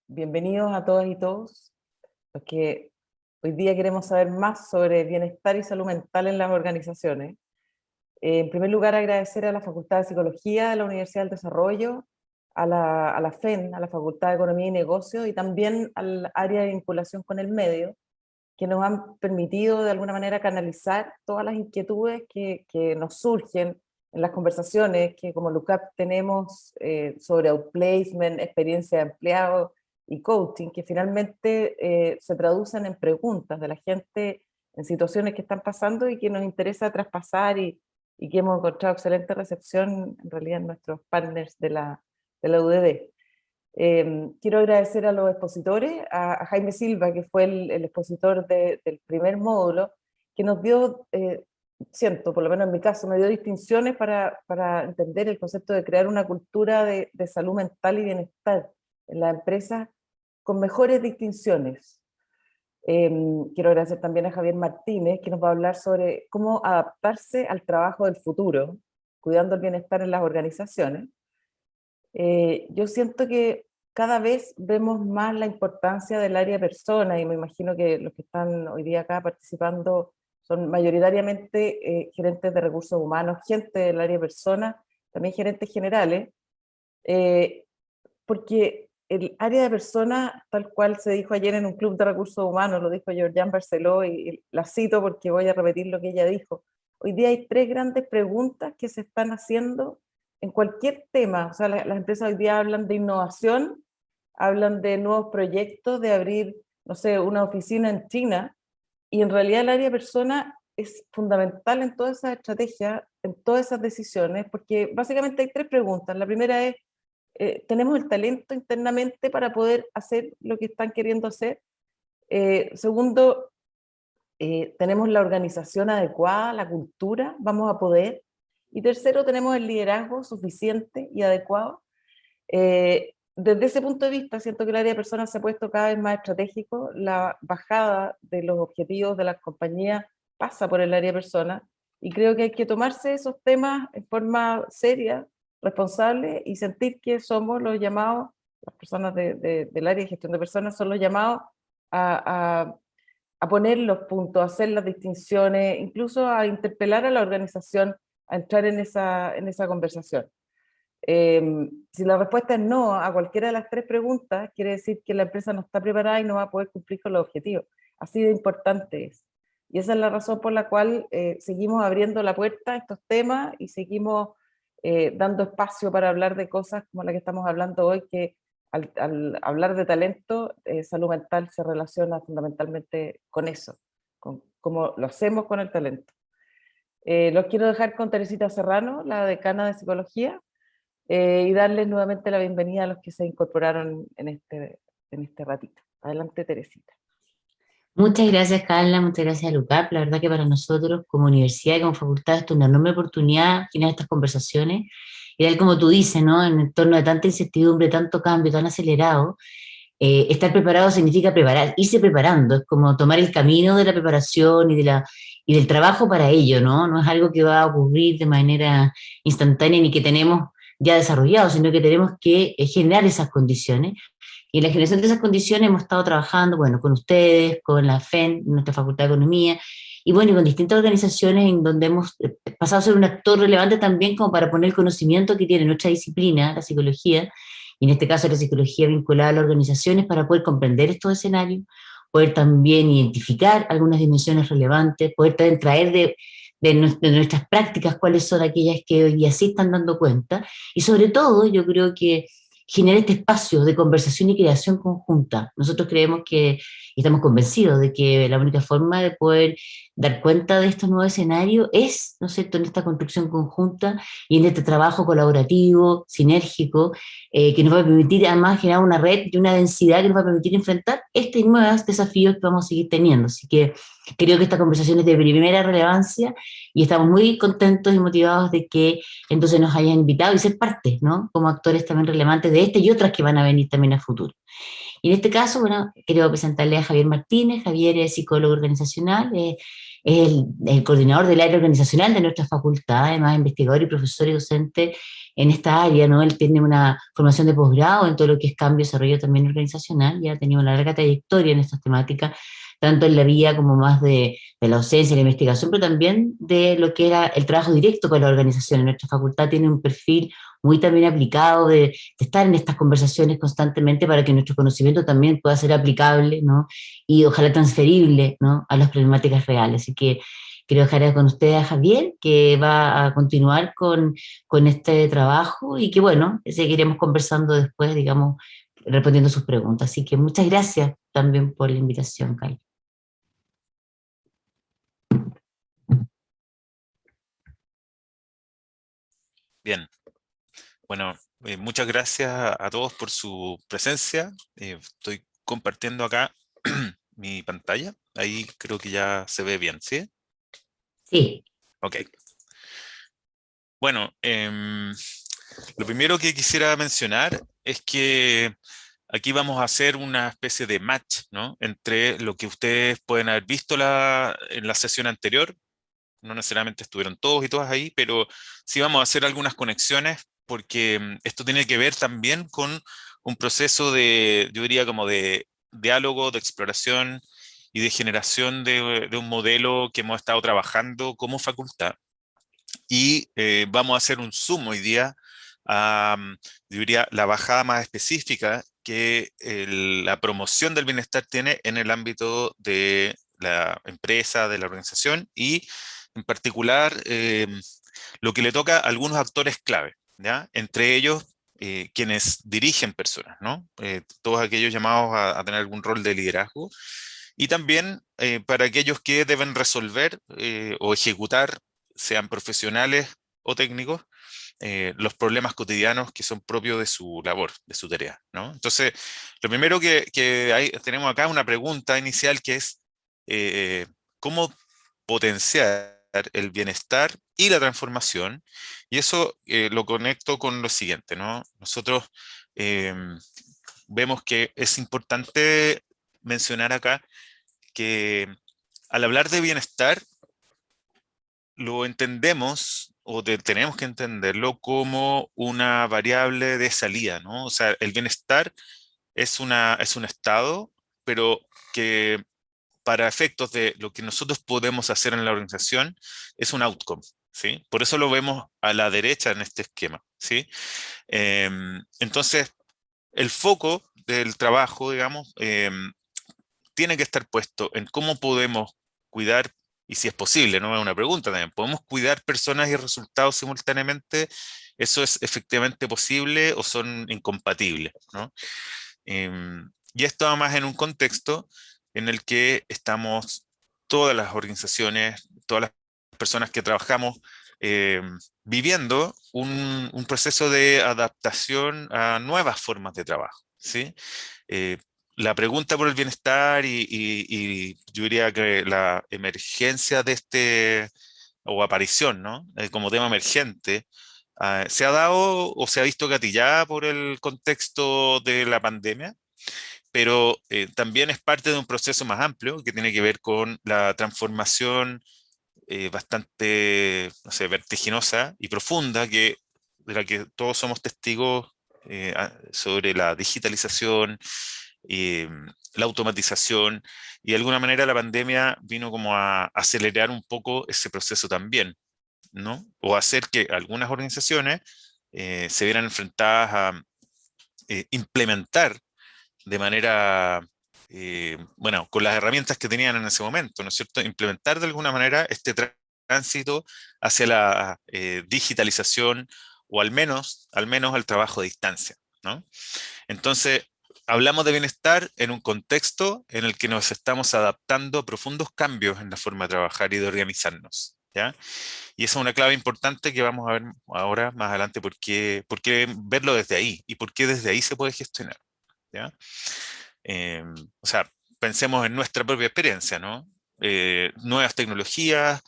Bienvenidos a todas y todos los que hoy día queremos saber más sobre bienestar y salud mental en las organizaciones. En primer lugar, agradecer a la Facultad de Psicología de la Universidad del Desarrollo, a la FEN, a la Facultad de Economía y Negocios, y también al área de vinculación con el medio, que nos han permitido de alguna manera canalizar todas las inquietudes que nos surgen en las conversaciones que como LUCAP tenemos sobre outplacement, experiencia de empleado y coaching, que finalmente se traducen en preguntas de la gente en situaciones que están pasando y que nos interesa traspasar y que hemos encontrado excelente recepción en realidad en nuestros partners de la UDD. Quiero agradecer a los expositores, a Jaime Silva, que fue el expositor del primer módulo, que nos dio, siento, por lo menos en mi caso, me dio distinciones para entender el concepto de crear una cultura de salud mental y bienestar en la empresa con mejores distinciones. Quiero agradecer también a Javier Martínez, que nos va a hablar sobre cómo adaptarse al trabajo del futuro, cuidando el bienestar en las organizaciones. Yo siento que cada vez vemos más la importancia del área persona, y me imagino que los que están hoy día acá participando son mayoritariamente gerentes de recursos humanos, gente del área persona, también gerentes generales, eh, porque el área de persona, tal cual se dijo ayer en un club de recursos humanos, lo dijo Georgian Barceló, y la cito porque voy a repetir lo que ella dijo. Hoy día hay tres grandes preguntas que se están haciendo en cualquier tema. O sea, las empresas hoy día hablan de innovación, hablan de nuevos proyectos, de abrir, no sé, una oficina en China, y en realidad el área persona es fundamental en toda esa estrategia, en todas esas decisiones, porque básicamente hay tres preguntas. La primera es, ¿tenemos el talento internamente para poder hacer lo que están queriendo hacer? Segundo, ¿tenemos la organización adecuada, la cultura? ¿Vamos a poder? Y tercero, ¿tenemos el liderazgo suficiente y adecuado? Desde ese punto de vista, siento que el área de personas se ha puesto cada vez más estratégico. La bajada de los objetivos de las compañías pasa por el área de personas, y creo que hay que tomarse esos temas en forma seria, responsable, y sentir que somos los llamados, las personas del área de gestión de personas son los llamados a, a poner los puntos, a hacer las distinciones, incluso a interpelar a la organización a entrar en esa conversación. Si la respuesta es no a cualquiera de las tres preguntas, quiere decir que la empresa no está preparada y no va a poder cumplir con los objetivos. Así de importante es. Y esa es la razón por la cual seguimos abriendo la puerta a estos temas y seguimos dando espacio para hablar de cosas como la que estamos hablando hoy, que al hablar de talento, salud mental se relaciona fundamentalmente con eso, con cómo lo hacemos con el talento. Los quiero dejar con Teresita Serrano, la decana de psicología, y darles nuevamente la bienvenida a los que se incorporaron en este ratito. Adelante, Teresita. Muchas gracias, Carla, muchas gracias a LUCAP. La verdad que para nosotros, como universidad y como facultad, esto es una enorme oportunidad, tener estas conversaciones. Y tal como tú dices, ¿no? En torno de tanta incertidumbre, tanto cambio, tan acelerado, estar preparado significa preparar, irse preparando, es como tomar el camino de la preparación y del trabajo para ello, ¿no? No es algo que va a ocurrir de manera instantánea ni que tenemos ya desarrollado, sino que tenemos que generar esas condiciones. Y en la generación de esas condiciones hemos estado trabajando, bueno, con ustedes, con la FEN, nuestra Facultad de Economía, y bueno, y con distintas organizaciones en donde hemos pasado a ser un actor relevante también como para poner el conocimiento que tiene nuestra disciplina, la psicología, y en este caso la psicología vinculada a las organizaciones, para poder comprender estos escenarios, poder también identificar algunas dimensiones relevantes, poder también traer de nuestras prácticas cuáles son aquellas que hoy día sí están dando cuenta, y sobre todo yo creo que generar este espacio de conversación y creación conjunta. Nosotros creemos que, y estamos convencidos de que la única forma de poder dar cuenta de estos nuevos escenarios es, ¿no es cierto?, en esta construcción conjunta y en este trabajo colaborativo, sinérgico, que nos va a permitir además generar una red y una densidad que nos va a permitir enfrentar estos nuevos desafíos que vamos a seguir teniendo. Así que creo que esta conversación es de primera relevancia y estamos muy contentos y motivados de que entonces nos hayan invitado y ser parte, ¿no?, como actores también relevantes de este y otras que van a venir también a futuro. Y en este caso, bueno, quiero presentarle a Javier Martínez. Javier es psicólogo organizacional, es el coordinador del área organizacional de nuestra facultad, además investigador y profesor y docente en esta área, ¿no? Él tiene una formación de posgrado en todo lo que es cambio y desarrollo también organizacional, y ha tenido una larga trayectoria en estas temáticas, tanto en la vía como más de la docencia, la investigación, pero también de lo que era el trabajo directo con la organización. Nuestra facultad tiene un perfil muy también aplicado de estar en estas conversaciones constantemente para que nuestro conocimiento también pueda ser aplicable, ¿no? Y ojalá transferible, ¿no? A las problemáticas reales. Así que quiero dejar con usted a Javier, que va a continuar con este trabajo y que, bueno, seguiremos conversando después, digamos, respondiendo sus preguntas. Así que muchas gracias también por la invitación, Kai. Bien, bueno, muchas gracias a todos por su presencia. Estoy compartiendo acá mi pantalla. Ahí creo que ya se ve bien, ¿sí? Sí. Ok. Bueno, lo primero que quisiera mencionar es que aquí vamos a hacer una especie de match, ¿no? Entre lo que ustedes pueden haber visto en la sesión anterior. No necesariamente estuvieron todos y todas ahí, pero sí vamos a hacer algunas conexiones porque esto tiene que ver también con un proceso de, yo diría como de diálogo, de exploración y de generación de un modelo que hemos estado trabajando como facultad. Y vamos a hacer un zoom hoy día a, yo diría, la bajada más específica que la promoción del bienestar tiene en el ámbito de la empresa, de la organización y en particular lo que le toca a algunos actores clave, ¿ya? Entre ellos quienes dirigen personas, ¿no? Todos aquellos llamados a tener algún rol de liderazgo y también para aquellos que deben resolver o ejecutar, sean profesionales o técnicos, los problemas cotidianos que son propios de su labor, de su tarea, ¿no? Entonces, lo primero tenemos acá una pregunta inicial que es, ¿cómo potenciar el bienestar y la transformación? Y eso lo conecto con lo siguiente, ¿no? Nosotros eh, vemos que es importante mencionar acá que al hablar de bienestar, lo entendemos tenemos que entenderlo como una variable de salida, ¿no? O sea, el bienestar es un estado, pero que para efectos de lo que nosotros podemos hacer en la organización es un outcome, ¿sí? Por eso lo vemos a la derecha en este esquema, ¿sí? Entonces, el foco del trabajo, digamos, tiene que estar puesto en cómo podemos cuidar, y si es posible, no es una pregunta también, ¿podemos cuidar personas y resultados simultáneamente? ¿Eso es efectivamente posible o son incompatibles, ¿no? Y esto además en un contexto en el que estamos todas las organizaciones, todas las personas que trabajamos viviendo un proceso de adaptación a nuevas formas de trabajo, ¿sí? Eh, la pregunta por el bienestar y yo diría que la emergencia de o aparición, ¿no? Como tema emergente, se ha dado o se ha visto gatillada por el contexto de la pandemia, pero también es parte de un proceso más amplio que tiene que ver con la transformación bastante, no sé, vertiginosa y profunda de la que todos somos testigos sobre la digitalización, eh, la automatización, y de alguna manera la pandemia vino como a acelerar un poco ese proceso también, ¿no? O hacer que algunas organizaciones se vieran enfrentadas a implementar de manera, bueno, con las herramientas que tenían en ese momento, ¿no es cierto? Implementar de alguna manera este tránsito hacia la digitalización o al menos al trabajo a distancia, ¿no? Entonces, hablamos de bienestar en un contexto en el que nos estamos adaptando a profundos cambios en la forma de trabajar y de organizarnos, ¿ya? Y esa es una clave importante que vamos a ver ahora más adelante, por qué verlo desde ahí y por qué desde ahí se puede gestionar, ¿ya? O sea, pensemos en nuestra propia experiencia, ¿no? Nuevas tecnologías,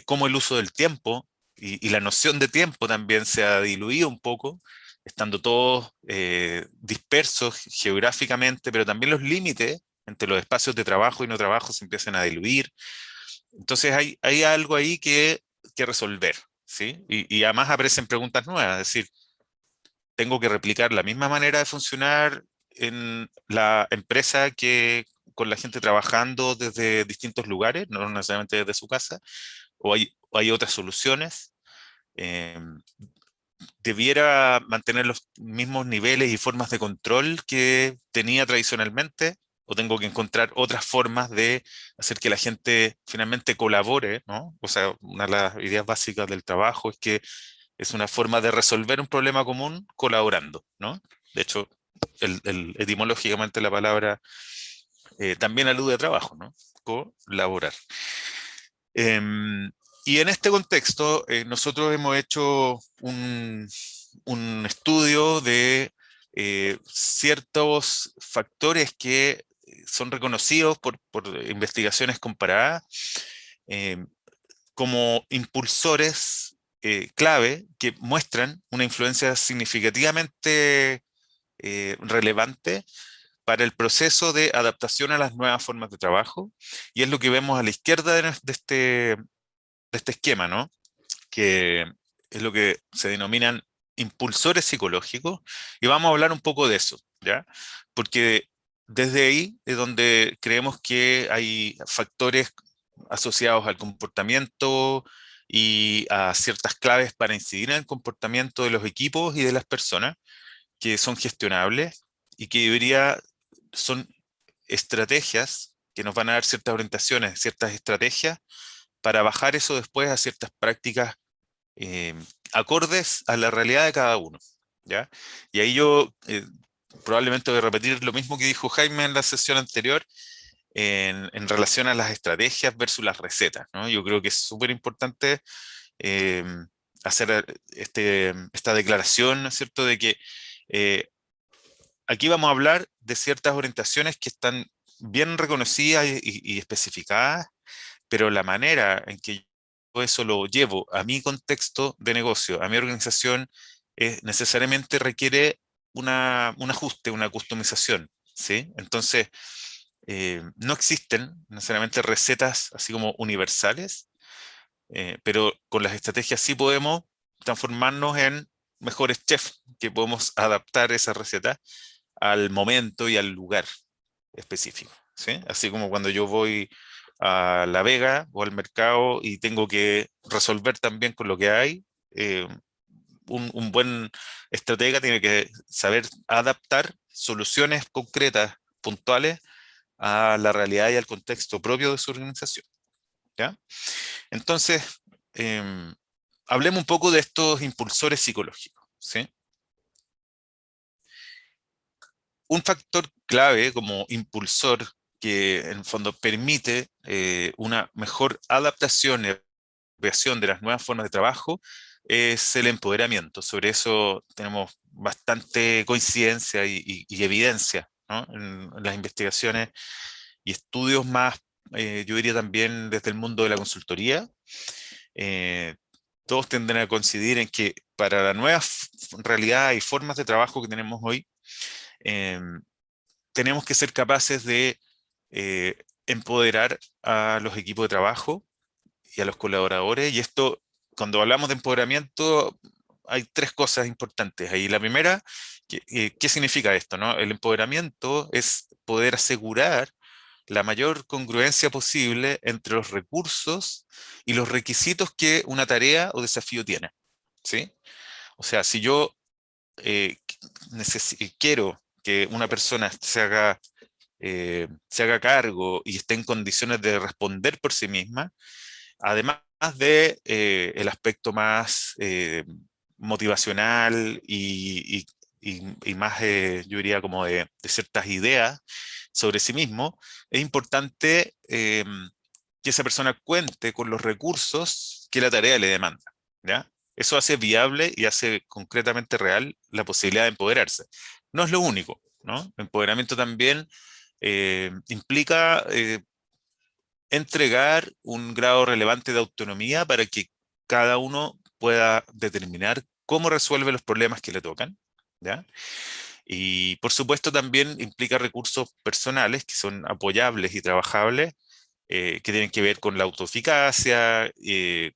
cómo el uso del tiempo y la noción de tiempo también se ha diluido un poco, estando todos dispersos geográficamente, pero también los límites entre los espacios de trabajo y no trabajo se empiezan a diluir. Entonces hay algo ahí que resolver, ¿sí? Y además aparecen preguntas nuevas, es decir, tengo que replicar la misma manera de funcionar en la empresa que con la gente trabajando desde distintos lugares, no necesariamente desde su casa, o hay otras soluciones. Eh, ¿Debiera mantener los mismos niveles y formas de control que tenía tradicionalmente? ¿O tengo que encontrar otras formas de hacer que la gente finalmente colabore, ¿no? O sea, una de las ideas básicas del trabajo es que es una forma de resolver un problema común colaborando, ¿no? De hecho, etimológicamente la palabra también alude a trabajo, ¿no? Colaborar. Em, y en este contexto, nosotros hemos hecho un estudio de ciertos factores que son reconocidos por investigaciones comparadas em, como impulsores clave que muestran una influencia significativamente relevante para el proceso de adaptación a las nuevas formas de trabajo, y es lo que vemos a la izquierda de este esquema, ¿no? Que es lo que se denominan impulsores psicológicos, y vamos a hablar un poco de eso, ¿ya? Porque desde ahí es donde creemos que hay factores asociados al comportamiento y a ciertas claves para incidir en el comportamiento de los equipos y de las personas que son gestionables y que debería, son estrategias que nos van a dar ciertas orientaciones, ciertas estrategias para bajar eso después a ciertas prácticas eh, acordes a la realidad de cada uno, ¿ya? Y ahí yo probablemente voy a repetir lo mismo que dijo Jaime en la sesión anterior en relación a las estrategias versus las recetas, ¿no? Yo creo que es súper importante eh, hacer esta declaración, ¿no es cierto?, de que eh, aquí vamos a hablar de ciertas orientaciones que están bien reconocidas y especificadas, pero la manera en que yo eso lo llevo a mi contexto de negocio, a mi organización, necesariamente requiere un ajuste, una customización, ¿sí? Entonces, no existen necesariamente recetas así como universales, pero con las estrategias sí podemos transformarnos en mejores chefs, que podemos adaptar esa receta al momento y al lugar específico, ¿sí? Así como cuando yo voy a La Vega o al mercado y tengo que resolver también con lo que hay, eh, un buen estratega tiene que saber adaptar soluciones concretas, puntuales, a la realidad y al contexto propio de su organización, ¿ya? Entonces, em, hablemos un poco de estos impulsores psicológicos, ¿sí? Un factor clave como impulsor que en el fondo permite una mejor adaptación y apropiación de las nuevas formas de trabajo es el empoderamiento. Sobre eso tenemos bastante coincidencia y evidencia, ¿no? En las investigaciones y estudios más, yo diría también desde el mundo de la consultoría. eh, Todos tienden a coincidir en que para la nueva realidad y formas de trabajo que tenemos hoy, em, tenemos que ser capaces de empoderar a los equipos de trabajo y a los colaboradores. Y esto, cuando hablamos de empoderamiento, hay tres cosas importantes ahí. La primera, ¿qué significa esto, no? El empoderamiento es poder asegurar la mayor congruencia posible entre los recursos y los requisitos que una tarea o desafío tiene, ¿sí? O sea, si yo eh, quiero que una persona se haga cargo y esté en condiciones de responder por sí misma, además de el aspecto más motivacional y más, yo diría, como de ciertas ideas sobre sí mismo, es importante que esa persona cuente con los recursos que la tarea le demanda, ¿ya? Eso hace viable y hace concretamente real la posibilidad de empoderarse. No es lo único, ¿no? Empoderamiento también implica entregar un grado relevante de autonomía para que cada uno pueda determinar cómo resuelve los problemas que le tocan, ¿ya? Y por supuesto también implica recursos personales que son apoyables y trabajables que tienen que ver con la autoeficacia,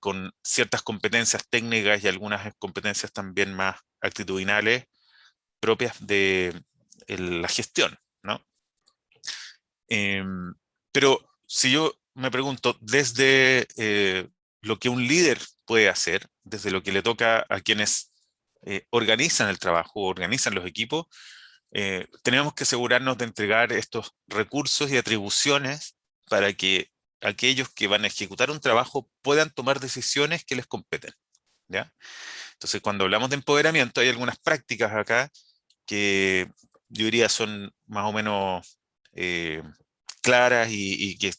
con ciertas competencias técnicas y algunas competencias también más actitudinales propias de la gestión, ¿no? Pero si yo me pregunto desde lo que un líder puede hacer, desde lo que le toca a quienes organizan el trabajo, organizan los equipos, tenemos que asegurarnos de entregar estos recursos y atribuciones para que aquellos que van a ejecutar un trabajo puedan tomar decisiones que les competen, ¿ya? Entonces, cuando hablamos de empoderamiento, hay algunas prácticas acá que yo diría son más o menos claras y que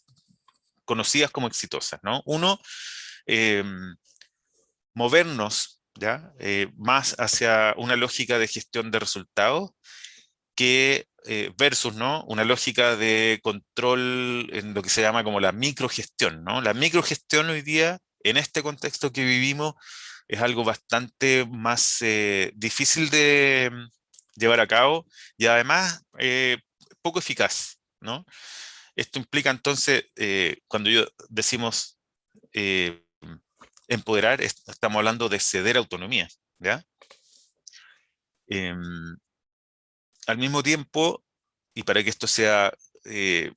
conocidas como exitosas, ¿no? Uno, eh, movernos, ¿ya? Más hacia una lógica de gestión de resultados que versus, ¿no? Una lógica de control en lo que se llama como la microgestión, ¿no? La microgestión hoy día, en este contexto que vivimos, es algo bastante más difícil de llevar a cabo y además poco eficaz, ¿no? Esto implica entonces, cuando yo decimos eh, empoderar, estamos hablando de ceder autonomía, ¿ya? Em, Al mismo tiempo, y para que esto sea eh,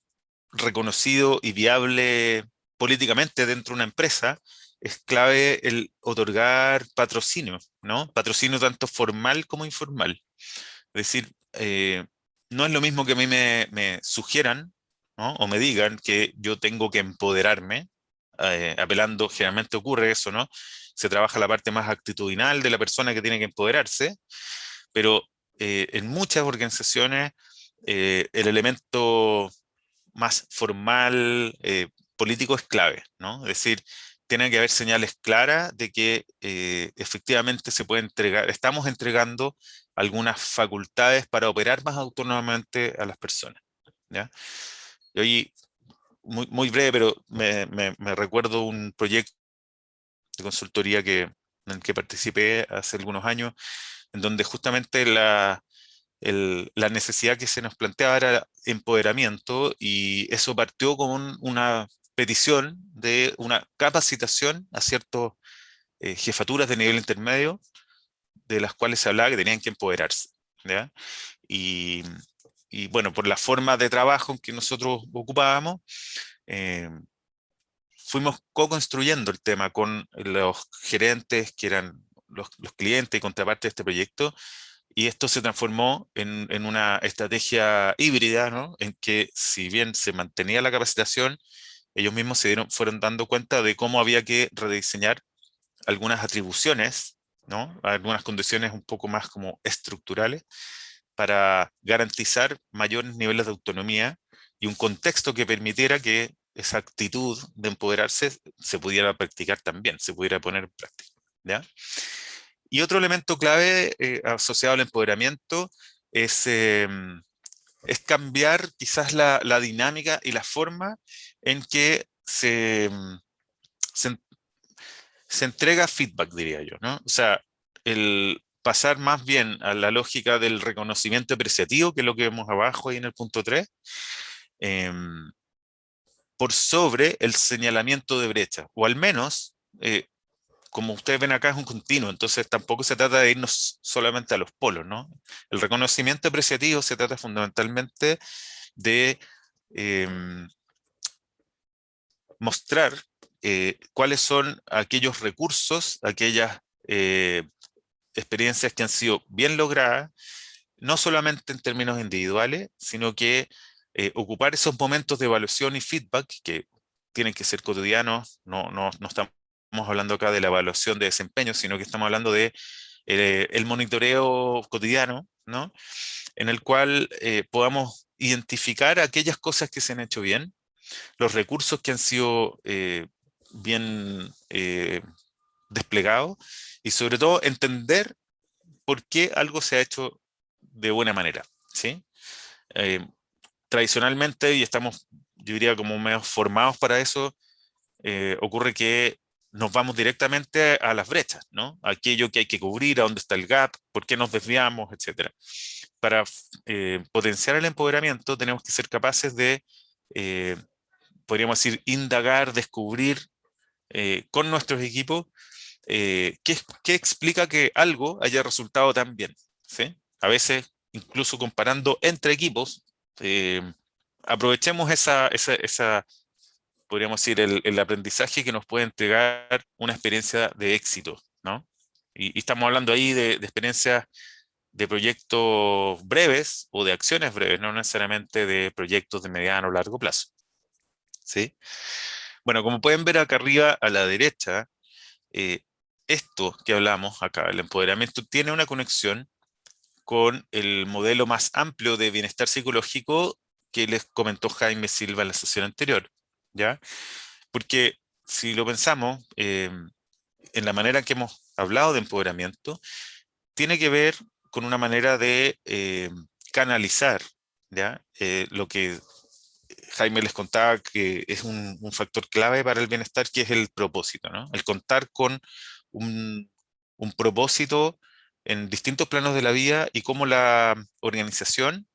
reconocido y viable políticamente dentro de una empresa, es clave el otorgar patrocinio, ¿no? Patrocinio tanto formal como informal. Es decir, no es lo mismo que a mí me sugieran, ¿no? O me digan que yo tengo que empoderarme, apelando, generalmente ocurre eso, ¿no? Se trabaja la parte más actitudinal de la persona que tiene que empoderarse, pero en muchas organizaciones el elemento más formal, político es clave, ¿no? Es decir, tiene que haber señales claras de que efectivamente se puede entregar, estamos entregando algunas facultades para operar más autónomamente a las personas, ¿ya? Y hoy, muy breve, pero me recuerdo un proyecto de consultoría en el que participé hace algunos años, en donde justamente la necesidad que se nos planteaba era empoderamiento y eso partió con una petición de una capacitación a ciertas jefaturas de nivel intermedio de las cuales se hablaba que tenían que empoderarse, ¿ya? Y, y bueno, por la forma de trabajo que nosotros ocupábamos, eh, fuimos co-construyendo el tema con los gerentes que eran los clientes y contraparte de este proyecto, y esto se transformó en una estrategia híbrida, ¿no? En que si bien se mantenía la capacitación, ellos mismos fueron dando cuenta de cómo había que rediseñar algunas atribuciones, ¿no? Algunas condiciones un poco más como estructurales para garantizar mayores niveles de autonomía y un contexto que permitiera que esa actitud de empoderarse se pudiera practicar también, se pudiera poner en práctica, ¿ya? Y otro elemento clave asociado al empoderamiento es, es cambiar quizás la dinámica y la forma en que se, se entrega feedback, diría yo, ¿no? O sea, el pasar más bien a la lógica del reconocimiento apreciativo, que es lo que vemos abajo ahí en el punto 3, por sobre el señalamiento de brecha, o al menos como ustedes ven acá, es un continuo, entonces tampoco se trata de irnos solamente a los polos, ¿no? El reconocimiento apreciativo se trata fundamentalmente de em, mostrar cuáles son aquellos recursos, aquellas experiencias que han sido bien logradas, no solamente en términos individuales, sino que ocupar esos momentos de evaluación y feedback que tienen que ser cotidianos, no estamos hablando acá de la evaluación de desempeño, sino que estamos hablando de el monitoreo cotidiano, ¿no? En el cual podamos identificar aquellas cosas que se han hecho bien, los recursos que han sido bien desplegados y sobre todo entender por qué algo se ha hecho de buena manera, ¿sí? Eh, Tradicionalmente, y estamos, yo diría, como medio formados para eso, ocurre que nos vamos directamente a las brechas, ¿no? Aquello que hay que cubrir, a dónde está el gap, por qué nos desviamos, etcétera. Para potenciar el empoderamiento tenemos que ser capaces de podríamos decir, indagar, descubrir con nuestros equipos qué explica que algo haya resultado tan bien, ¿sí? A veces, incluso comparando entre equipos, aprovechemos podríamos decir, el aprendizaje que nos puede entregar una experiencia de éxito, ¿no? Y estamos hablando ahí de experiencias de proyectos breves o de acciones breves, no necesariamente de proyectos de mediano o largo plazo, ¿sí? Bueno, como pueden ver acá arriba a la derecha, eh, esto que hablamos acá, el empoderamiento, tiene una conexión con el modelo más amplio de bienestar psicológico que les comentó Jaime Silva en la sesión anterior, ¿ya? Porque si lo pensamos, en la manera que hemos hablado de empoderamiento, tiene que ver con una manera de canalizar, ¿ya? Lo que Jaime les contaba que es un factor clave para el bienestar, que es el propósito, ¿no? El contar con un, un propósito en distintos planos de la vida y cómo la organización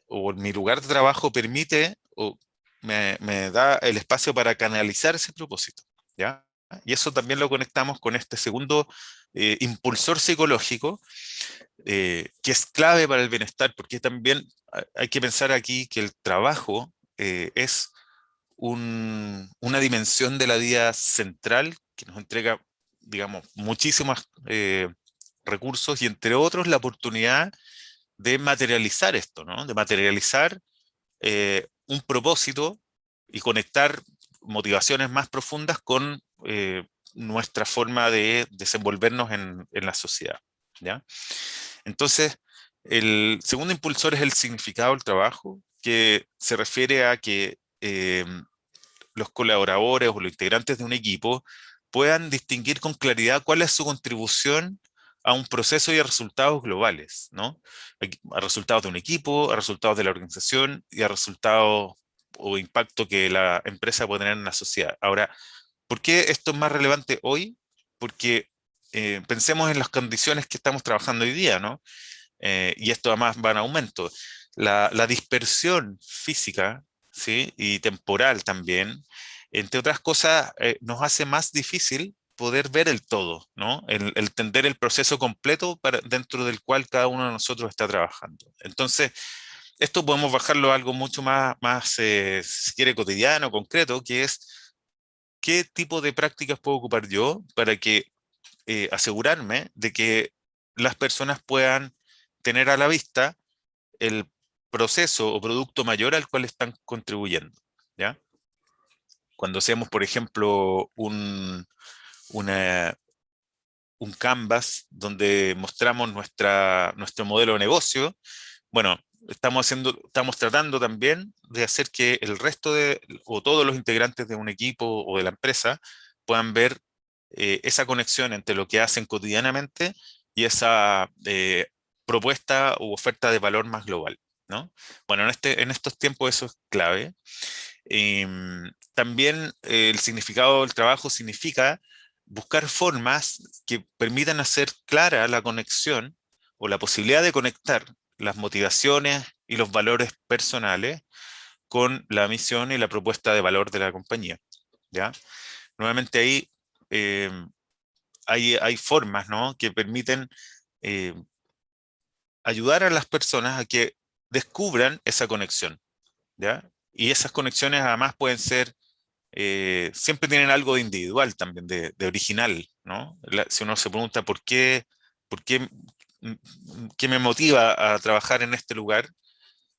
o mi lugar de trabajo permite o me da el espacio para canalizar ese propósito, ¿ya? Y eso también lo conectamos con este segundo impulsor psicológico, que es clave para el bienestar, porque también hay que pensar aquí que el trabajo es una dimensión de la vida central que nos entrega, digamos, muchísimos recursos y entre otros la oportunidad de materializar esto, ¿no? De materializar un propósito y conectar motivaciones más profundas con nuestra forma de desenvolvernos en la sociedad, ¿ya? Entonces, el segundo impulsor es el significado del trabajo, que se refiere a que los colaboradores o los integrantes de un equipo puedan distinguir con claridad cuál es su contribución a un proceso y a resultados globales, ¿no? A resultados de un equipo, a resultados de la organización y a resultados o impacto que la empresa puede tener en la sociedad. Ahora, ¿por qué esto es más relevante hoy? Porque pensemos en las condiciones que estamos trabajando hoy día, ¿no? Y esto además va en aumento. La dispersión física, ¿sí? Y temporal también, entre otras cosas, nos hace más difícil poder ver el todo, ¿no? El entender el proceso completo dentro del cual cada uno de nosotros está trabajando. Entonces, esto podemos bajarlo a algo mucho más si quiere, cotidiano, concreto, que es qué tipo de prácticas puedo ocupar yo para que asegurarme de que las personas puedan tener a la vista el proceso o producto mayor al cual están contribuyendo, ¿ya? Cuando hacemos, por ejemplo, una- un canvas donde mostramos nuestro modelo de negocio, bueno, estamos tratando también de hacer que el resto o todos los integrantes de un equipo o de la empresa puedan ver esa conexión entre lo que hacen cotidianamente y esa propuesta u oferta de valor más global, ¿no? Bueno, en estos tiempos eso es clave. También el significado del trabajo significa buscar formas que permitan hacer clara la conexión o la posibilidad de conectar las motivaciones y los valores personales con la misión y la propuesta de valor de la compañía, ¿ya? Nuevamente ahí eh, hay formas, ¿no? Que permiten eh, ayudar a las personas a que descubran esa conexión, ¿ya? Y esas conexiones además pueden ser, siempre tienen algo de individual también, de original, ¿no? Si uno se pregunta por qué, qué me motiva a trabajar en este lugar,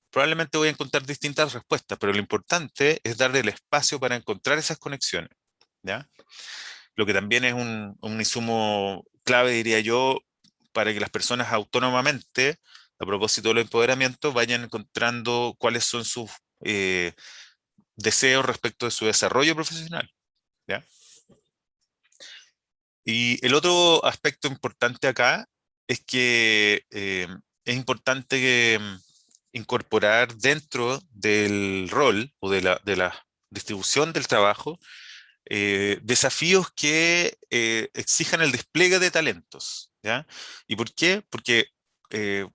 probablemente voy a encontrar distintas respuestas, pero lo importante es darle el espacio para encontrar esas conexiones, ¿ya? Lo que también es un insumo clave, diría yo, para que las personas autónomamente, a propósito del empoderamiento, vayan encontrando cuáles son sus eh, deseos respecto de su desarrollo profesional, ¿ya? Y el otro aspecto importante acá es que es importante incorporar dentro del rol o de la distribución del trabajo desafíos que exijan el despliegue de talentos, ¿ya? ¿Y por qué? Porque eh,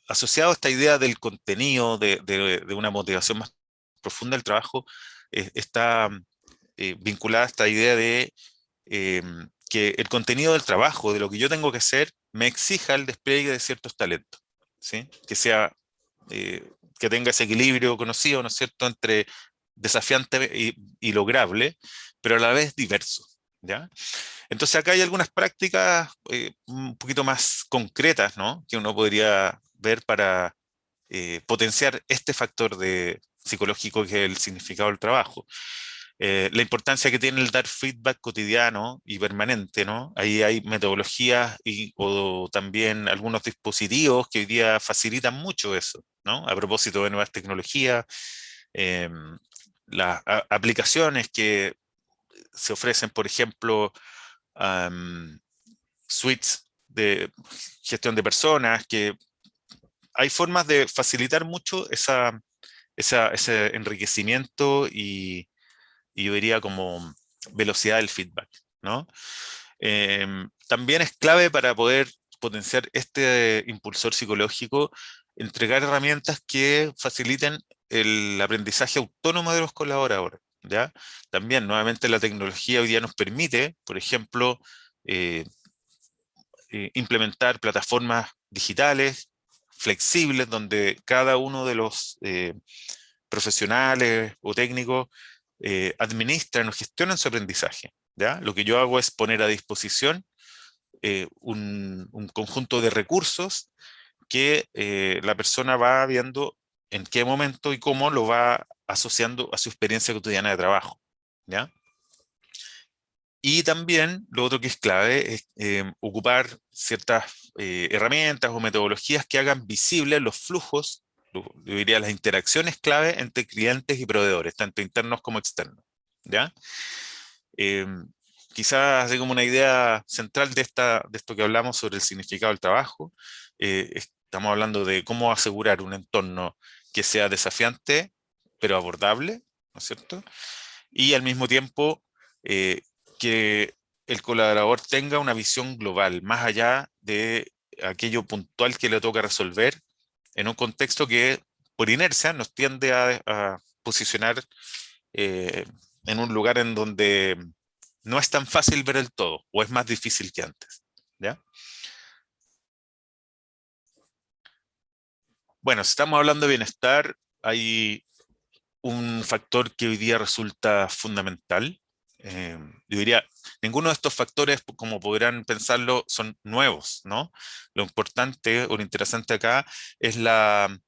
asociado a esta idea del contenido, de una motivación más profunda del trabajo, está vinculada a esta idea de que el contenido del trabajo, de lo que yo tengo que hacer, me exija el despliegue de ciertos talentos, ¿sí? Que sea, que tenga ese equilibrio conocido, ¿no es cierto?, entre desafiante y lograble, pero a la vez diverso, ¿ya? Entonces acá hay algunas prácticas un poquito más concretas, ¿no?, que uno podría ver para potenciar este factor psicológico que es el significado del trabajo. La importancia que tiene el dar feedback cotidiano y permanente, ¿no? Ahí hay metodologías o también algunos dispositivos que hoy día facilitan mucho eso, ¿no? A propósito de nuevas tecnologías, eh, las aplicaciones que se ofrecen, por ejemplo, suites de gestión de personas, que hay formas de facilitar mucho ese enriquecimiento y yo diría como velocidad del feedback, ¿no? También es clave para poder potenciar este impulsor psicológico, entregar herramientas que faciliten el aprendizaje autónomo de los colaboradores, ¿ya? También, nuevamente, la tecnología hoy día nos permite, por ejemplo, eh, implementar plataformas digitales flexibles donde cada uno de los profesionales o técnicos administran o gestionan su aprendizaje, ¿ya? Lo que yo hago es poner a disposición un conjunto de recursos que la persona va viendo en qué momento y cómo lo va asociando a su experiencia cotidiana de trabajo, ¿ya? Y también lo otro que es clave es ocupar ciertas herramientas o metodologías que hagan visibles los flujos, yo diría las interacciones clave entre clientes y proveedores, tanto internos como externos, ¿ya? Eh, Quizás así como una idea central de esto que hablamos sobre el significado del trabajo, estamos hablando de cómo asegurar un entorno que sea desafiante, pero abordable, ¿no es cierto? Y al mismo tiempo eh, que el colaborador tenga una visión global, más allá de aquello puntual que le toca resolver en un contexto que por inercia nos tiende a posicionar eh, en un lugar en donde no es tan fácil ver el todo, o es más difícil que antes, ¿ya? Bueno, si estamos hablando de bienestar, hay un factor que hoy día resulta fundamental. Yo diría, ninguno de estos factores, como podrán pensarlo, son nuevos, ¿no? Lo importante o lo interesante acá es la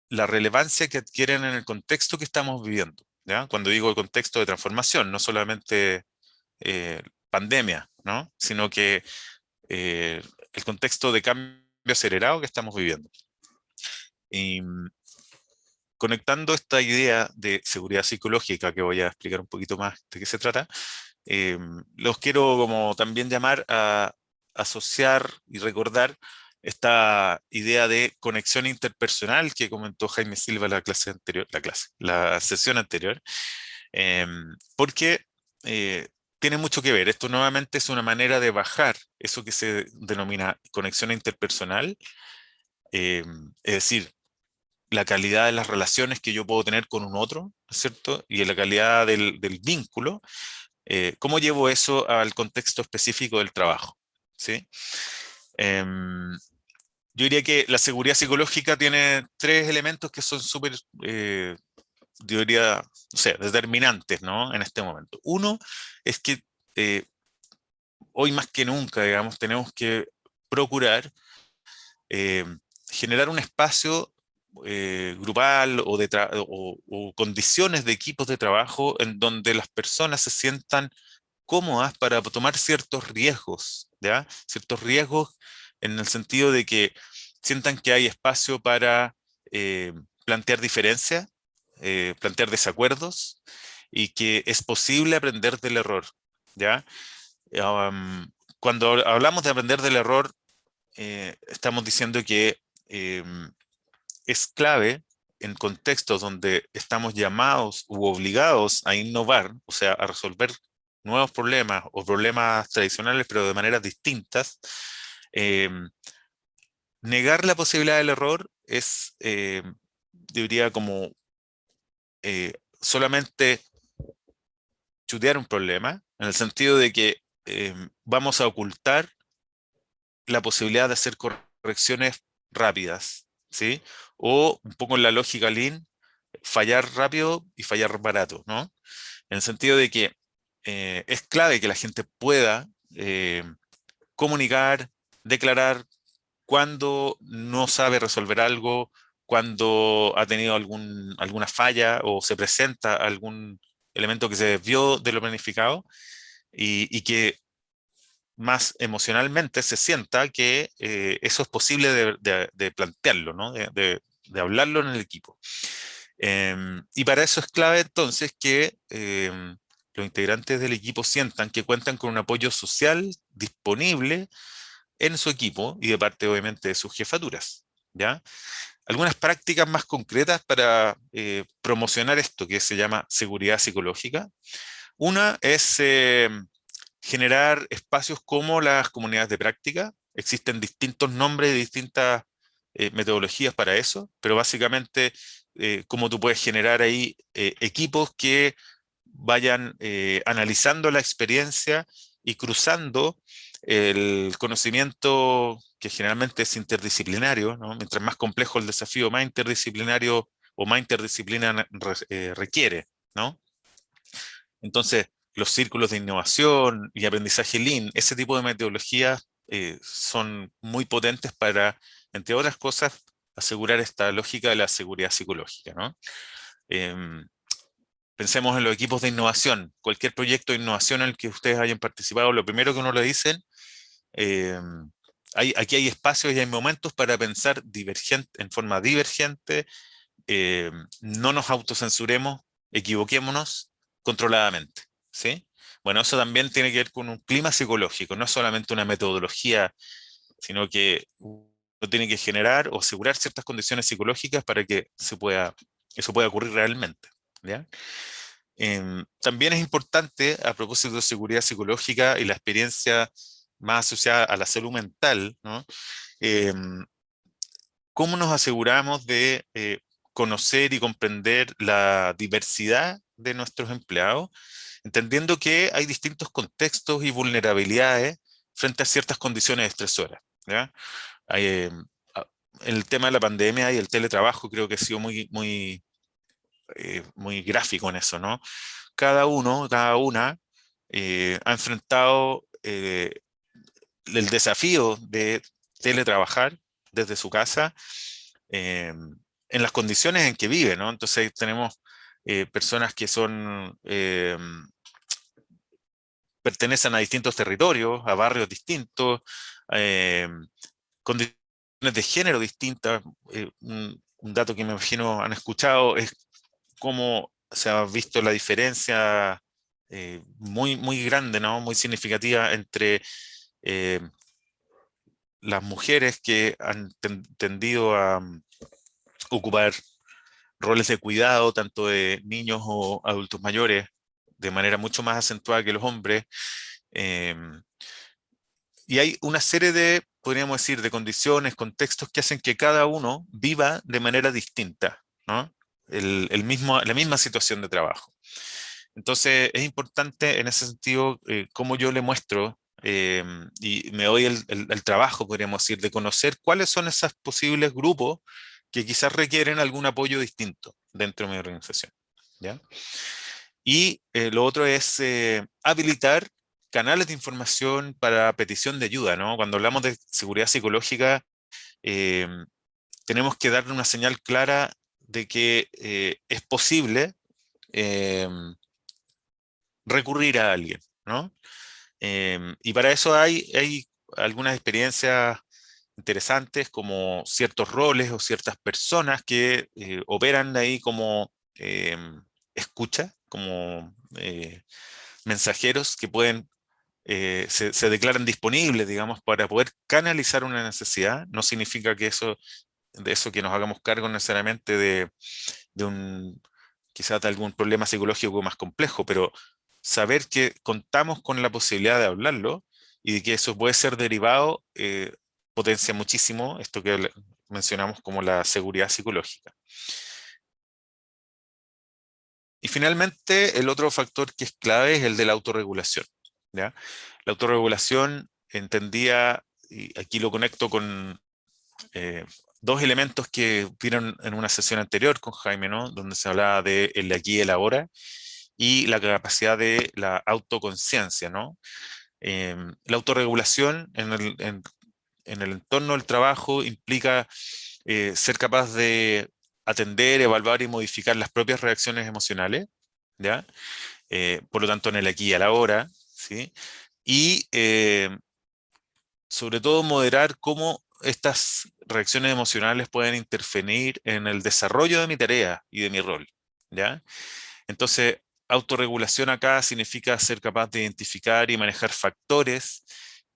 relevancia que adquieren en el contexto que estamos viviendo, ¿ya? Cuando digo contexto de transformación, no solamente eh, pandemia, ¿no? Sino que eh, el contexto de cambio acelerado que estamos viviendo. Y conectando esta idea de seguridad psicológica, que voy a explicar un poquito más de qué se trata, los quiero como también llamar a asociar y recordar esta idea de conexión interpersonal que comentó Jaime Silva en la clase anterior, la sesión anterior, porque tiene mucho que ver. Esto nuevamente es una manera de bajar eso que se denomina conexión interpersonal, es decir, la calidad de las relaciones que yo puedo tener con un otro, ¿no es cierto? Y la calidad del vínculo. ¿Cómo llevo eso al contexto específico del trabajo? ¿Sí? Em, yo diría que la seguridad psicológica tiene tres elementos que son súper, yo diría, no sé, determinantes, ¿no? En este momento. Uno es que eh, hoy más que nunca, digamos, tenemos que procurar eh, generar un espacio grupal o condiciones de equipos de trabajo en donde las personas se sientan cómodas para tomar ciertos riesgos, ¿ya? Ciertos riesgos en el sentido de que sientan que hay espacio para plantear diferencias, plantear desacuerdos y que es posible aprender del error, ¿ya? Um, Cuando hablamos de aprender del error, estamos diciendo que es clave en contextos donde estamos llamados u obligados a innovar, o sea, a resolver nuevos problemas o problemas tradicionales, pero de maneras distintas. eh, Negar la posibilidad del error es, yo diría, como solamente chutear un problema, en el sentido de que vamos a ocultar la posibilidad de hacer correcciones rápidas, ¿sí? O un poco en la lógica Lean, fallar rápido y fallar barato, ¿no? En el sentido de que es clave que la gente pueda comunicar, declarar cuando no sabe resolver algo, cuando ha tenido alguna falla o se presenta algún elemento que se desvió de lo planificado y que más emocionalmente se sienta que eso es posible de plantearlo, ¿no? De hablarlo en el equipo. Y para eso es clave entonces que los integrantes del equipo sientan que cuentan con un apoyo social disponible en su equipo y de parte obviamente de sus jefaturas, ¿ya? Algunas prácticas más concretas para promocionar esto que se llama seguridad psicológica. Una es generar espacios como las comunidades de práctica. Existen distintos nombres y distintas metodologías para eso, pero básicamente cómo tú puedes generar ahí equipos que vayan analizando la experiencia y cruzando el conocimiento que generalmente es interdisciplinario, ¿no? Mientras más complejo el desafío, más interdisciplinario o más interdisciplina requiere, ¿no? Entonces, los círculos de innovación y aprendizaje Lean, ese tipo de metodologías son muy potentes para, entre otras cosas, asegurar esta lógica de la seguridad psicológica, ¿no? Em, Pensemos en los equipos de innovación. Cualquier proyecto de innovación en el que ustedes hayan participado, lo primero que uno le dicen, eh, aquí hay espacios y hay momentos para pensar en forma divergente, no nos autocensuremos, equivoquémonos controladamente, ¿sí? Bueno, eso también tiene que ver con un clima psicológico, no es solamente una metodología, sino que uno tiene que generar o asegurar ciertas condiciones psicológicas para que eso pueda ocurrir realmente, ¿ya? También es importante, a propósito de seguridad psicológica y la experiencia más asociada a la salud mental, ¿no? Em, ¿Cómo nos aseguramos de conocer y comprender la diversidad de nuestros empleados, entendiendo que hay distintos contextos y vulnerabilidades frente a ciertas condiciones estresoras, ¿ya? Hay, a- el tema de la pandemia y el teletrabajo creo que ha sido muy gráfico en eso, ¿no? Cada uno, cada una ha enfrentado el desafío de teletrabajar desde su casa en las condiciones en que vive, ¿no? Entonces tenemos personas que pertenecen a distintos territorios, a barrios distintos, eh, condiciones de género distintas. Un dato que me imagino han escuchado es cómo se ha visto la diferencia muy grande, ¿no? Muy significativa entre eh, las mujeres que han tendido a ocupar roles de cuidado, tanto de niños o adultos mayores, de manera mucho más acentuada que los hombres. eh, y hay una serie de, podríamos decir, de condiciones, contextos que hacen que cada uno viva de manera distinta, ¿no? La misma situación de trabajo. Entonces, es importante en ese sentido cómo yo le muestro y me doy el trabajo, podríamos decir, de conocer cuáles son esos posibles grupos que quizás requieren algún apoyo distinto dentro de mi organización, ¿ya? Y lo otro es habilitar canales de información para petición de ayuda, ¿no? Cuando hablamos de seguridad psicológica, eh, tenemos que darle una señal clara de que es posible eh, recurrir a alguien, ¿no? Y para eso hay algunas experiencias interesantes, como ciertos roles o ciertas personas que operan ahí como escucha, como mensajeros que se declaran disponibles, digamos, para poder canalizar una necesidad. No significa de eso que nos hagamos cargo necesariamente de quizás de algún problema psicológico más complejo, pero saber que contamos con la posibilidad de hablarlo y de que eso puede ser derivado, potencia muchísimo esto que mencionamos como la seguridad psicológica. Y finalmente, el otro factor que es clave es el de la autorregulación, ¿ya? La autorregulación entendía, y aquí lo conecto con dos elementos que vieron en una sesión anterior con Jaime, ¿no? Donde se hablaba de el aquí y el ahora, y la capacidad de la autoconciencia, ¿no? La autorregulación en el entorno del trabajo implica ser capaz de atender, evaluar y modificar las propias reacciones emocionales, ¿ya? Por lo tanto, en el aquí y a la hora, ¿sí? Y sobre todo moderar cómo estas reacciones emocionales pueden intervenir en el desarrollo de mi tarea y de mi rol, ¿ya? Entonces, autorregulación acá significa ser capaz de identificar y manejar factores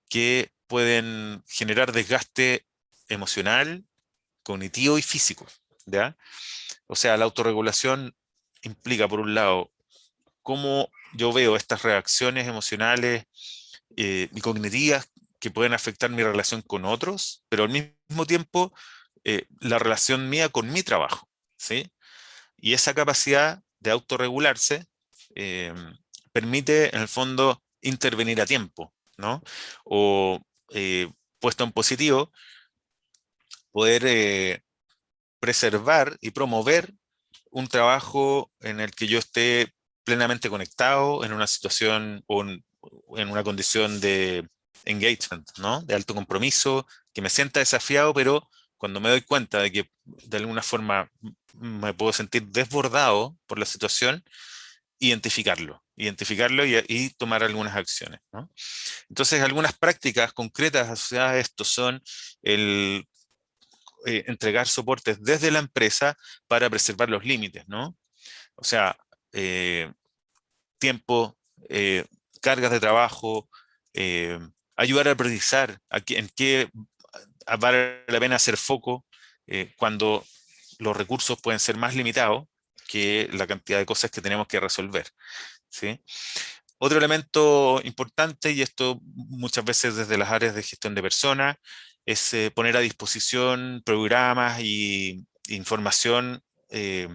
que pueden generar desgaste emocional, cognitivo y físico, ¿ya? O sea, la autorregulación implica, por un lado, cómo yo veo estas reacciones emocionales y cognitivas que pueden afectar mi relación con otros, pero al mismo tiempo la relación mía con mi trabajo, ¿sí? Y esa capacidad de autorregularse eh, permite, en el fondo, intervenir a tiempo, ¿no? O, puesto en positivo, poder preservar y promover un trabajo en el que yo esté plenamente conectado en una situación o en una condición de engagement, ¿no? De alto compromiso, que me sienta desafiado, pero cuando me doy cuenta de que de alguna forma me puedo sentir desbordado por la situación, identificarlo y tomar algunas acciones, ¿no? Entonces, algunas prácticas concretas asociadas a esto son el entregar soportes desde la empresa para preservar los límites, ¿no? O sea, eh, tiempo, cargas de trabajo, eh, ayudar a priorizar en qué vale la pena hacer foco cuando los recursos pueden ser más limitados que la cantidad de cosas que tenemos que resolver, ¿sí? Otro elemento importante, y esto muchas veces desde las áreas de gestión de personas, es poner a disposición programas y información eh,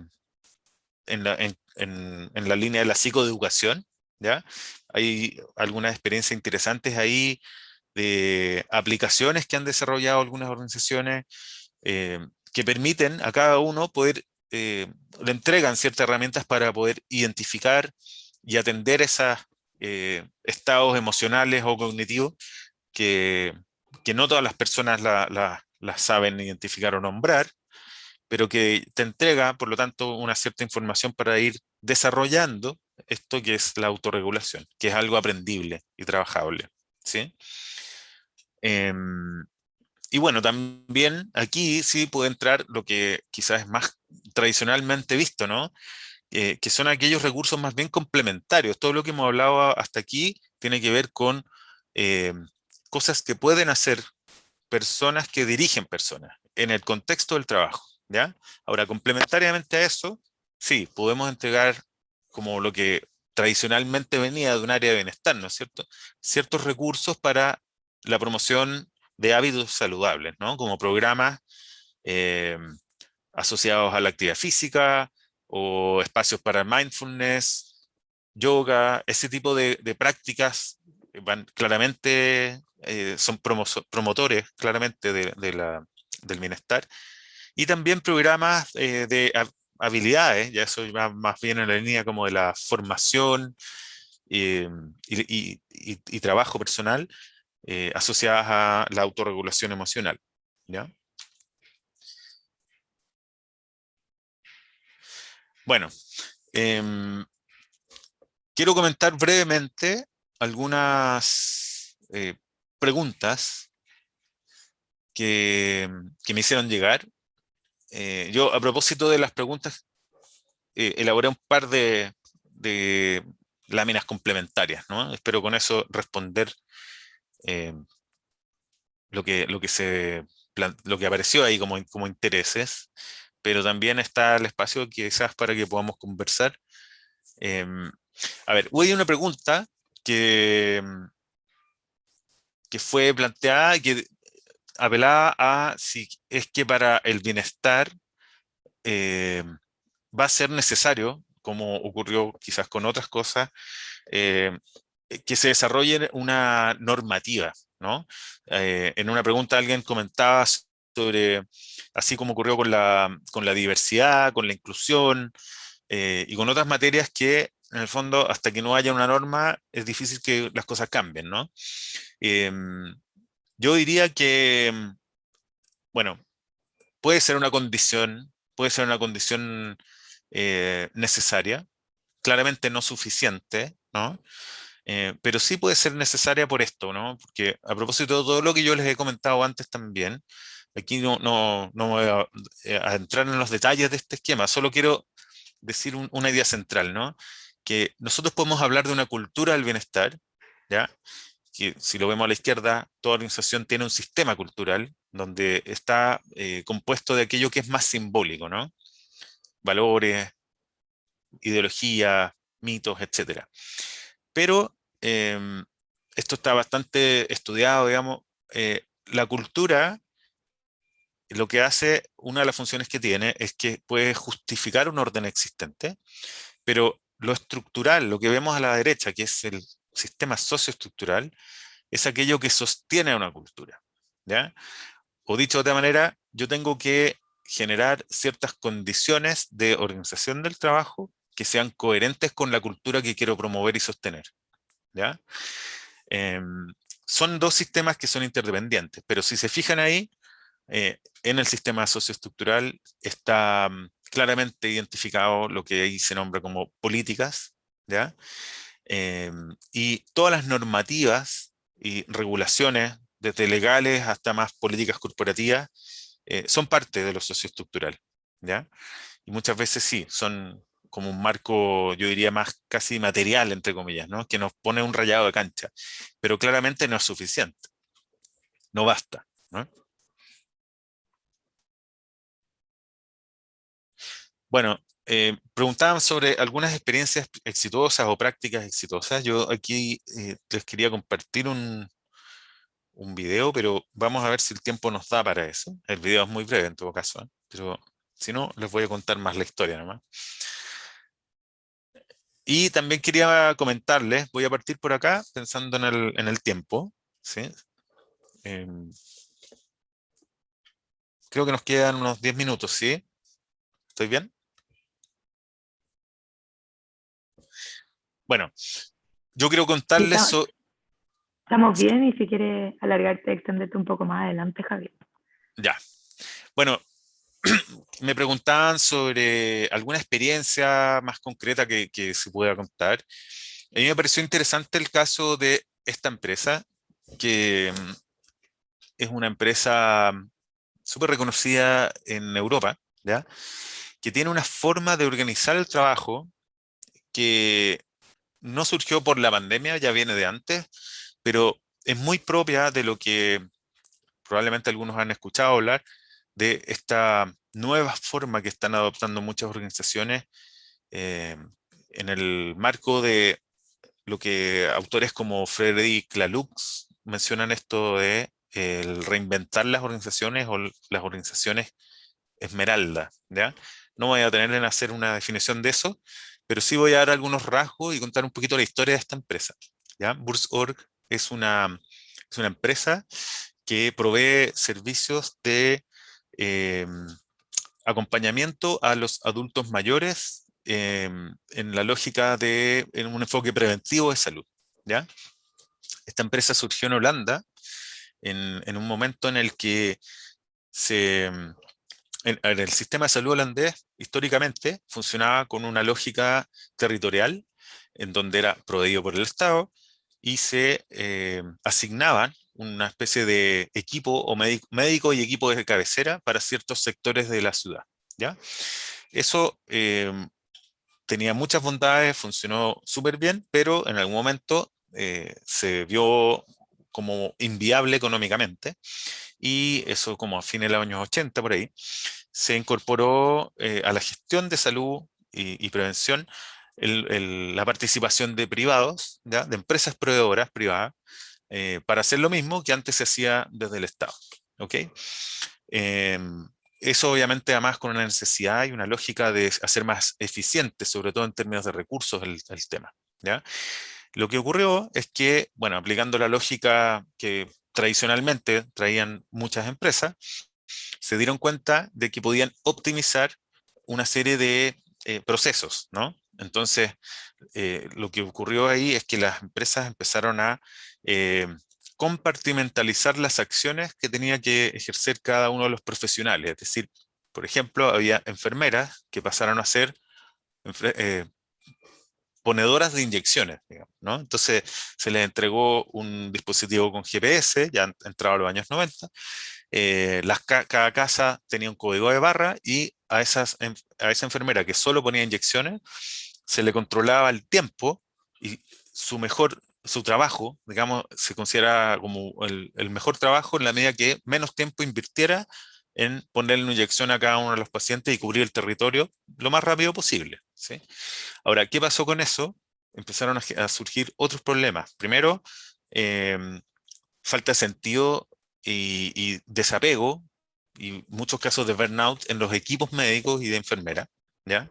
en la línea de la psicoeducación, ¿ya? Hay algunas experiencias interesantes ahí de aplicaciones que han desarrollado algunas organizaciones eh, que permiten a cada uno poder, le entregan ciertas herramientas para poder identificar y atender esos estados emocionales o cognitivos que, que no todas las personas las saben identificar o nombrar, pero que te entrega, por lo tanto, una cierta información para ir desarrollando esto que es la autorregulación, que es algo aprendible y trabajable, ¿sí? Em, y bueno, también aquí sí puede entrar lo que quizás es más tradicionalmente visto, ¿no? Que son aquellos recursos más bien complementarios. Todo lo que hemos hablado hasta aquí tiene que ver con eh, cosas que pueden hacer personas que dirigen personas en el contexto del trabajo, ¿ya? Ahora, complementariamente a eso, sí, podemos entregar como lo que tradicionalmente venía de un área de bienestar, ¿no es cierto? Ciertos recursos para la promoción de hábitos saludables, ¿no? Como programas eh, asociados a la actividad física o espacios para mindfulness, yoga, ese tipo de prácticas van claramente, son promotores claramente del bienestar. Y también programas de habilidades, ya eso va más bien en la línea como de la formación eh, y trabajo personal asociadas a la autorregulación emocional, ¿ya? Bueno, em, quiero comentar brevemente algunas preguntas que me hicieron llegar. Yo, a propósito de las preguntas, elaboré un par de láminas complementarias, ¿no? Espero con eso responder eh, lo que apareció ahí como intereses, pero también está el espacio quizás para que podamos conversar. Em, a ver, hubo ahí una pregunta que, que fue planteada y que apelaba a si es que para el bienestar va a ser necesario como ocurrió quizás con otras cosas, que se desarrolle una normativa, ¿no? En una pregunta alguien comentaba sobre, así como ocurrió con la diversidad, con la inclusión, y con otras materias que, en el fondo, hasta que no haya una norma, es difícil que las cosas cambien, ¿no? Em, yo diría que, bueno, puede ser una condición necesaria, claramente no suficiente, ¿no? Pero sí puede ser necesaria por esto, ¿no? Porque a propósito de todo lo que yo les he comentado antes también, aquí no me voy a entrar en los detalles de este esquema, solo quiero decir una idea central, ¿no? Que nosotros podemos hablar de una cultura del bienestar, ¿ya? Que si lo vemos a la izquierda, toda organización tiene un sistema cultural donde está compuesto de aquello que es más simbólico, ¿no? Valores, ideología, mitos, etcétera. Pero esto está bastante estudiado, digamos. La cultura, lo que hace, una de las funciones que tiene es que puede justificar un orden existente, pero lo estructural, lo que vemos a la derecha, que es el sistema socioestructural, es aquello que sostiene a una cultura, ¿ya? O dicho de otra manera, yo tengo que generar ciertas condiciones de organización del trabajo que sean coherentes con la cultura que quiero promover y sostener, ¿ya? Son dos sistemas que son interdependientes, pero si se fijan ahí, en el sistema socioestructural está claramente identificado lo que ahí se nombra como políticas, ¿ya? Y todas las normativas y regulaciones, desde legales hasta más políticas corporativas, son parte de lo socioestructural, ¿ya? Y muchas veces sí, son como un marco, yo diría más casi material, entre comillas, ¿no? Que nos pone un rayado de cancha, pero claramente no es suficiente, no basta, ¿no? Bueno, preguntaban sobre algunas experiencias exitosas o prácticas exitosas. Yo aquí les quería compartir un video, pero vamos a ver si el tiempo nos da para eso. El video es muy breve en todo caso, ¿eh? Pero si no, les voy a contar más la historia nomás. Y también quería comentarles, voy a partir por acá pensando en el tiempo, ¿sí? Em, creo que nos quedan unos 10 minutos, ¿sí? ¿Estoy bien? Bueno, yo quiero Sí, contarles estamos bien y si quieres alargarte, extenderte un poco más adelante, Javier. ya. Bueno, me preguntaban sobre alguna experiencia más concreta que se pueda contar. A mí me pareció interesante el caso de esta empresa, que es una empresa súper reconocida en Europa, ¿ya? Que tiene una forma de organizar el trabajo que no surgió por la pandemia, ya viene de antes, pero es muy propia de lo que probablemente algunos han escuchado hablar, de esta nueva forma que están adoptando muchas organizaciones eh, en el marco de lo que autores como Frederic Laloux mencionan esto de el reinventar las organizaciones o las organizaciones esmeralda, ¿ya? No voy a tener en hacer una definición de eso, pero sí voy a dar algunos rasgos y contar un poquito la historia de esta empresa, ¿ya? Burzorg es una empresa que provee servicios de eh, acompañamiento a los adultos mayores en la lógica en un enfoque preventivo de salud, ¿ya? Esta empresa surgió en Holanda en un momento en el que en el sistema de salud holandés históricamente funcionaba con una lógica territorial en donde era proveído por el Estado y se asignaban una especie de equipo o médico y equipo de cabecera para ciertos sectores de la ciudad, ¿ya? Eso tenía muchas bondades, funcionó súper bien, pero en algún momento se vio como inviable económicamente y eso como a fines de los años 80 por ahí, se incorporó a la gestión de salud y prevención la participación de privados, ¿ya? De empresas proveedoras privadas, para hacer lo mismo que antes se hacía desde el Estado. ¿Ok? eso obviamente además con una necesidad y una lógica de hacer más eficiente, sobre todo en términos de recursos, el tema, ¿ya? Lo que ocurrió es que, bueno, aplicando la lógica que tradicionalmente traían muchas empresas, se dieron cuenta de que podían optimizar una serie de procesos, ¿no? Entonces, lo que ocurrió ahí es que las empresas empezaron a eh, compartimentalizar las acciones que tenía que ejercer cada uno de los profesionales. Es decir, por ejemplo, había enfermeras que pasaron a ser ponedoras de inyecciones, digamos, ¿no? Entonces se les entregó un dispositivo con GPS, ya entrado a los años 90. Cada casa tenía un código de barra y a a esa enfermera que solo ponía inyecciones, se le controlaba el tiempo y su trabajo, digamos, se considera como el mejor trabajo en la medida que menos tiempo invirtiera en ponerle una inyección a cada uno de los pacientes y cubrir el territorio lo más rápido posible, ¿sí? Ahora, ¿qué pasó con eso? Empezaron a surgir otros problemas. Primero, em, falta de sentido y desapego, y muchos casos de burnout en los equipos médicos y de enfermera, ¿ya?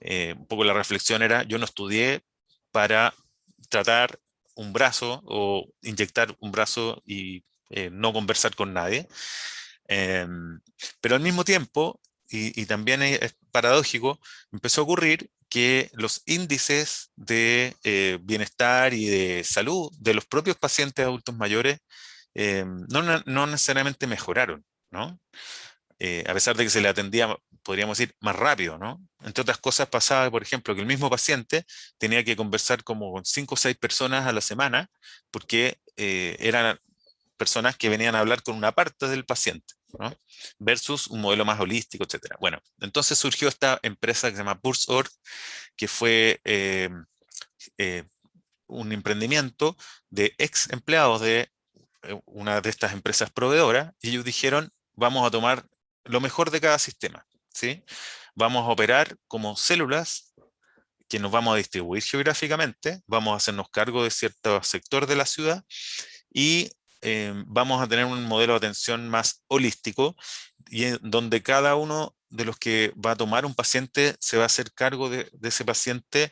Un poco la reflexión era, yo no estudié para tratar un brazo o inyectar un brazo y no conversar con nadie. Pero al mismo tiempo, y también es paradójico, empezó a ocurrir que los índices de bienestar y de salud de los propios pacientes adultos mayores no necesariamente mejoraron, ¿no? A pesar de que se le atendía, podríamos decir, más rápido, ¿no? Entre otras cosas pasaba, por ejemplo, que el mismo paciente tenía que conversar como con 5 o 6 personas a la semana porque eran personas que venían a hablar con una parte del paciente, ¿no? Versus un modelo más holístico, etcétera. Bueno, entonces surgió esta empresa que se llama Pulse.org, que fue eh, un emprendimiento de ex empleados de una de estas empresas proveedoras, y ellos dijeron, vamos a tomar lo mejor de cada sistema, ¿sí? Vamos a operar como células que nos vamos a distribuir geográficamente, vamos a hacernos cargo de cierto sector de la ciudad y vamos a tener un modelo de atención más holístico y donde cada uno de los que va a tomar un paciente se va a hacer cargo de ese paciente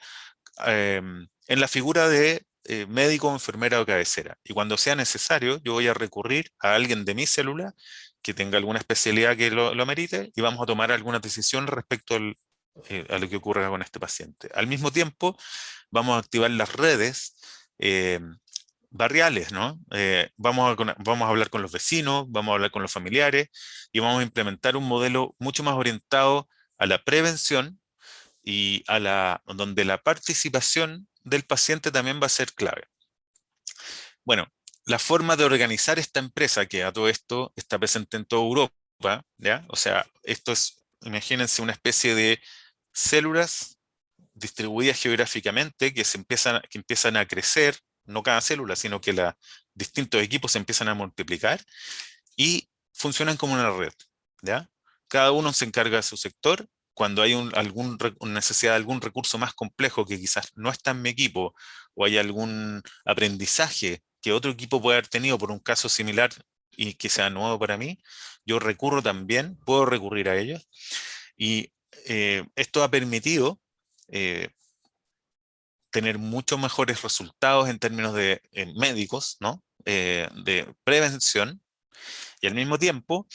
en la figura de médico, enfermera o cabecera. Y cuando sea necesario, yo voy a recurrir a alguien de mi célula que tenga alguna especialidad que lo amerite y vamos a tomar alguna decisión respecto a lo que ocurra con este paciente. Al mismo tiempo, vamos a activar las redes barriales, ¿no? Vamos a hablar con los vecinos, vamos a hablar con los familiares y vamos a implementar un modelo mucho más orientado a la prevención y donde la participación del paciente también va a ser clave. Bueno, la forma de organizar esta empresa, que a todo esto está presente en toda Europa, ¿ya? O sea, esto es, imagínense una especie de células distribuidas geográficamente que empiezan a crecer, no cada célula, sino que los distintos equipos se empiezan a multiplicar y funcionan como una red, ¿ya? Cada uno se encarga de su sector. Cuando hay una necesidad de algún recurso más complejo que quizás no está en mi equipo, o hay algún aprendizaje que otro equipo puede haber tenido por un caso similar y que sea nuevo para mí, yo recurro también, puedo recurrir a ellos. Y esto ha permitido eh, tener muchos mejores resultados en términos de médicos, ¿no? De prevención, y al mismo tiempo,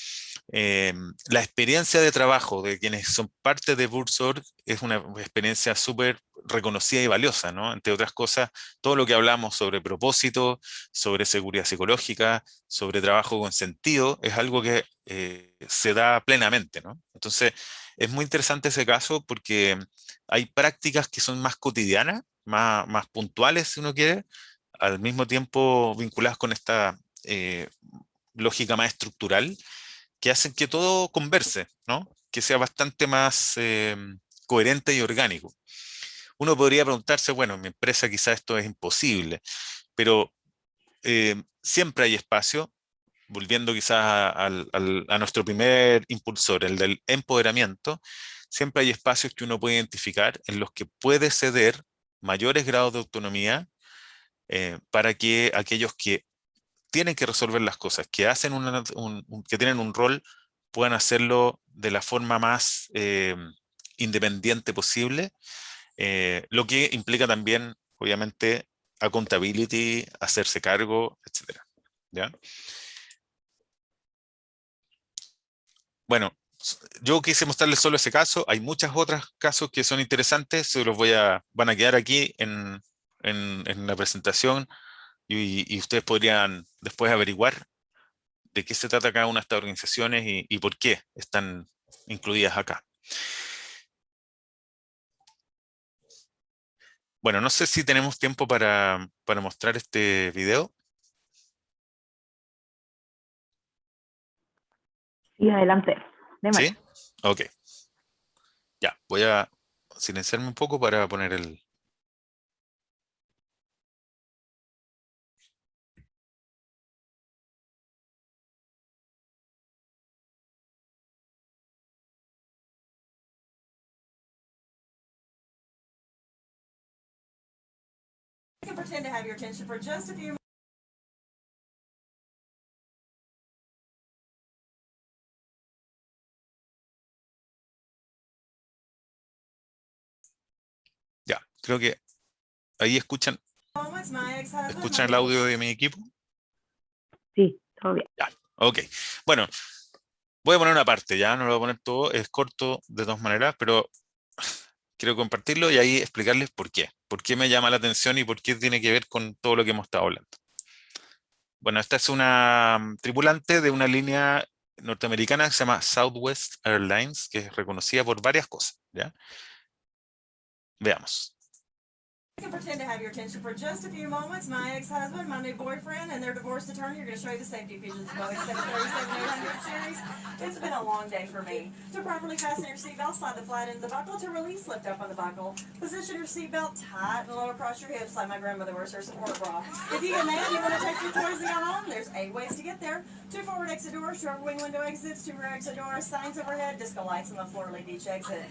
la experiencia de trabajo de quienes son parte de Bursor es una experiencia súper reconocida y valiosa, ¿no? Entre otras cosas, todo lo que hablamos sobre propósito, sobre seguridad psicológica, sobre trabajo con sentido, es algo que se da plenamente, ¿no? Entonces, es muy interesante ese caso porque hay prácticas que son más cotidianas, más puntuales, si uno quiere, al mismo tiempo vinculadas con esta lógica más estructural, que hacen que todo converse, ¿no? Que sea bastante más coherente y orgánico. Uno podría preguntarse, bueno, en mi empresa quizás esto es imposible, pero siempre hay espacio, volviendo quizás a nuestro primer impulsor, el del empoderamiento, siempre hay espacios que uno puede identificar en los que puede ceder mayores grados de autonomía para que aquellos que tienen que resolver las cosas, que hacen que tienen un rol, puedan hacerlo de la forma más independiente posible, lo que implica también, obviamente, accountability, hacerse cargo, etcétera. ¿Ya? Bueno, yo quise mostrarles solo ese caso. Hay muchos otros casos que son interesantes. Se los van a quedar aquí en la presentación y ustedes podrían después averiguar de qué se trata cada una de estas organizaciones y por qué están incluidas acá. Bueno, no sé si tenemos tiempo para mostrar este video. Sí, adelante. Démosle. ¿Sí? Ok. Ya, voy a silenciarme un poco para poner el... I can pretend to have your attention for just a few. Ya, creo que ahí escuchan el audio de mi equipo. Sí, todo bien. Ya, ok. Bueno, voy a poner una parte, ya no lo voy a poner todo, es corto de todas maneras, pero quiero compartirlo y ahí explicarles por qué. Por qué me llama la atención y por qué tiene que ver con todo lo que hemos estado hablando. Bueno, esta es una tripulante de una línea norteamericana que se llama Southwest Airlines, que es reconocida por varias cosas, ¿ya? Veamos. I can pretend to have your attention for just a few moments. My ex-husband, my new boyfriend, and their divorced attorney are going to show you the safety features of the Boeing 737-800 series. It's been a long day for me. To properly fasten your seatbelt, slide the flat end of the buckle. To release, lift up on the buckle. Position your seatbelt tight and lower across your hips like my grandmother wears her support bra. If you get mad and you want to take your toys and go home, there's 8 ways to get there. 2 forward exit doors, 2 wing window exits, 2 rear exit doors, signs overhead, disco lights, and the floor lead each exit.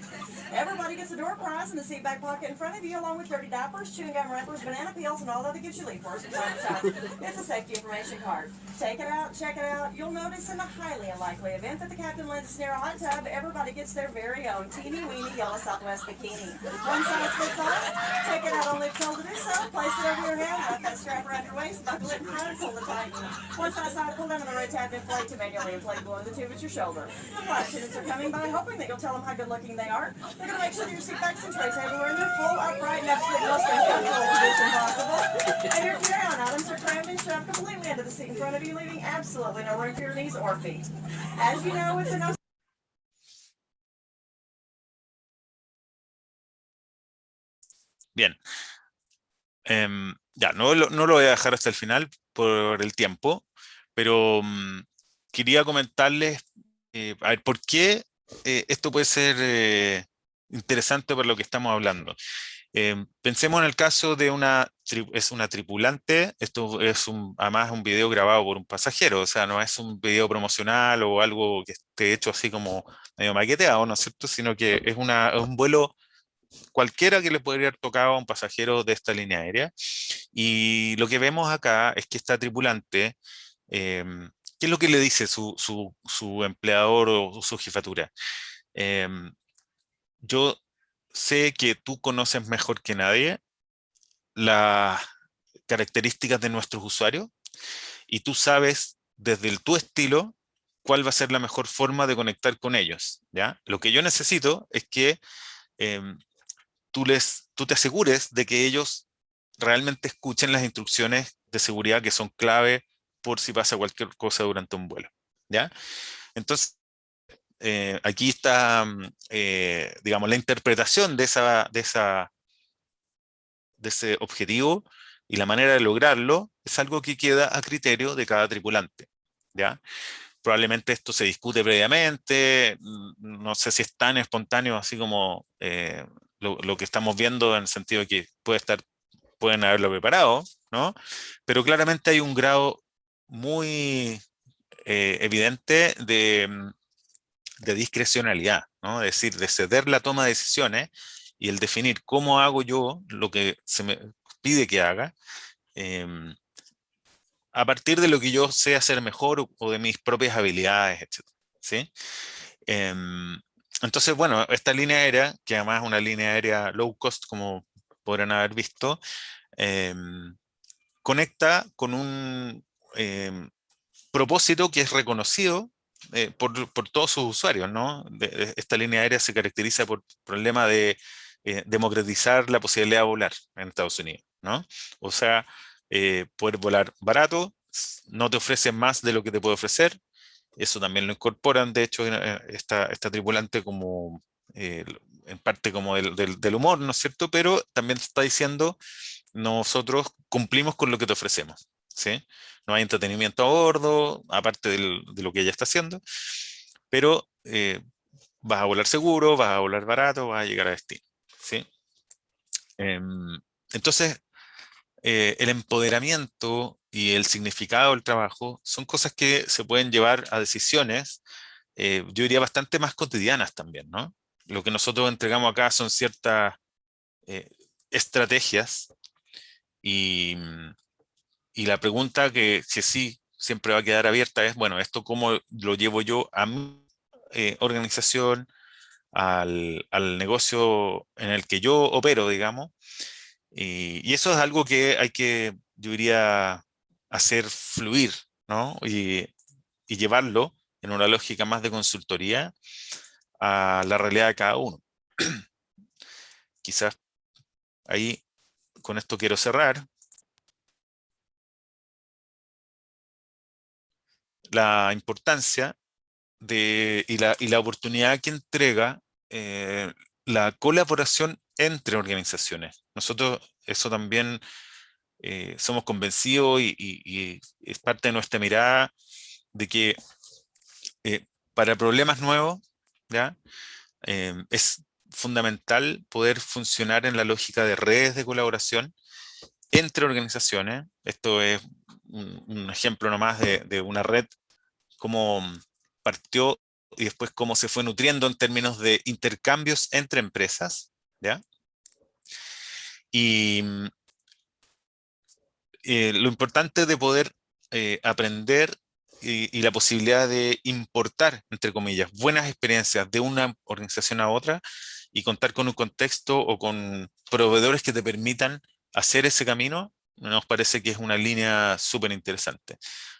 Everybody gets a door prize in the seat back pocket in front of you, along with dirty diapers, chewing gum wrappers, banana peels, and all the other gifts you leave for us from time to time. It's a safety information card. Take it out, check it out. You'll notice in the highly unlikely event that the captain lends us near a hot tub, everybody gets their very own teeny-weeny yellow Southwest bikini. One size fits all. Take it out only if told to do so. Place it over your head, wrap that strap around your waist, buckle it in front, and pull it tight. Once outside, pull down on the red tab and inflate to manually inflate below the tube at your shoulder. The flight attendants are coming by, hoping that you'll tell them how good looking they are. They're going to make sure that your seat backs and tray table are in their full, upright, and absolute most uncomfortable position possible. And your carry-on items are crammed and shoved completely into the seat in front of you, leaving absolutely no room for your knees or feet. As you know, it's a no. Bien. Ya, no lo voy a dejar hasta el final por el tiempo, pero quería comentarles, a ver, por qué esto puede ser interesante para lo que estamos hablando. Pensemos en el caso de es una tripulante, esto es además un video grabado por un pasajero, o sea, no es un video promocional o algo que esté hecho así como medio maqueteado, ¿no es cierto? Sino que es un vuelo cualquiera que le podría haber tocado a un pasajero de esta línea aérea. Y lo que vemos acá es que esta tripulante, ¿qué es lo que le dice su empleador o su jefatura? Yo sé que tú conoces mejor que nadie las características de nuestros usuarios y tú sabes desde tu estilo cuál va a ser la mejor forma de conectar con ellos, ¿ya? Lo que yo necesito es que em, tú te asegures de que ellos realmente escuchen las instrucciones de seguridad que son clave por si pasa cualquier cosa durante un vuelo, ¿ya? Entonces, aquí está, digamos, la interpretación de ese objetivo y la manera de lograrlo es algo que queda a criterio de cada tripulante, ¿ya? Probablemente esto se discute previamente, no sé si es tan espontáneo así como lo que estamos viendo en el sentido de que pueden haberlo preparado, ¿no? Pero claramente hay un grado muy evidente de discrecionalidad, ¿no? Es decir, de ceder la toma de decisiones y el definir cómo hago yo lo que se me pide que haga, em, a partir de lo que yo sé hacer mejor o de mis propias habilidades, etc. ¿sí? Em, entonces, bueno, esta línea aérea, que además es una línea aérea low cost, como podrán haber visto, em, conecta con un propósito que es reconocido por todos sus usuarios, ¿no? Esta línea aérea se caracteriza por el problema de democratizar la posibilidad de volar en Estados Unidos, ¿no? O sea, poder volar barato, no te ofrecen más de lo que te puede ofrecer. Eso también lo incorporan, de hecho, esta tripulante como en parte como del humor, ¿no es cierto? Pero también está diciendo, nosotros cumplimos con lo que te ofrecemos, ¿sí? No hay entretenimiento a bordo, aparte de lo que ella está haciendo, pero vas a volar seguro, vas a volar barato, vas a llegar a destino, ¿sí? Em, entonces, el empoderamiento y el significado del trabajo son cosas que se pueden llevar a decisiones, yo diría bastante más cotidianas también, ¿no? Lo que nosotros entregamos acá son ciertas eh, estrategias y, y la pregunta que sí siempre va a quedar abierta es, bueno, ¿esto cómo lo llevo yo a mi organización, al negocio en el que yo opero, digamos? Y eso es algo que hay que, yo diría, hacer fluir, ¿no? Y llevarlo en una lógica más de consultoría a la realidad de cada uno. Quizás ahí con esto quiero cerrar. La importancia y la oportunidad que entrega eh, la colaboración entre organizaciones. Nosotros eso también somos convencidos y es parte de nuestra mirada de que para problemas nuevos, ¿ya? Es fundamental poder funcionar en la lógica de redes de colaboración entre organizaciones. Esto es un ejemplo nomás de una red, cómo partió y después cómo se fue nutriendo en términos de intercambios entre empresas, ¿ya? Y lo importante de poder aprender y la posibilidad de importar, entre comillas, buenas experiencias de una organización a otra y contar con un contexto o con proveedores que te permitan hacer ese camino, nos parece que es una línea súper interesante.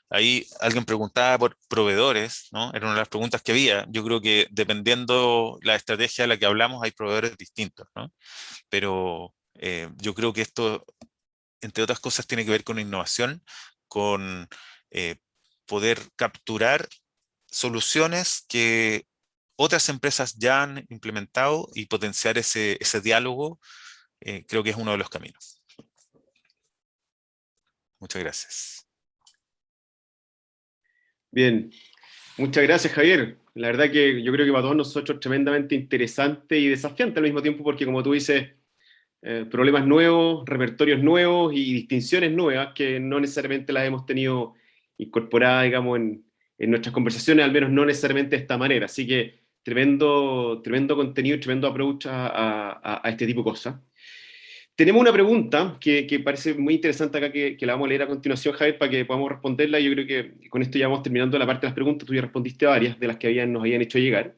Ahí alguien preguntaba por proveedores, ¿no? Era una de las preguntas que había. Yo creo que dependiendo la estrategia de la que hablamos, hay proveedores distintos, ¿no? Pero yo creo que esto entre otras cosas, tiene que ver con innovación, con eh, poder capturar soluciones que otras empresas ya han implementado y potenciar ese diálogo, creo que es uno de los caminos. Muchas gracias. Bien, muchas gracias, Javier. La verdad que yo creo que para todos nosotros tremendamente interesante y desafiante al mismo tiempo, porque como tú dices, problemas nuevos, repertorios nuevos y distinciones nuevas que no necesariamente las hemos tenido incorporadas, digamos, en nuestras conversaciones, al menos no necesariamente de esta manera. Así que tremendo, tremendo contenido, tremendo approach a este tipo de cosas. Tenemos una pregunta que parece muy interesante acá, que la vamos a leer a continuación, Javier, para que podamos responderla. Yo creo que con esto ya vamos terminando la parte de las preguntas. Tú ya respondiste varias de las que nos habían hecho llegar.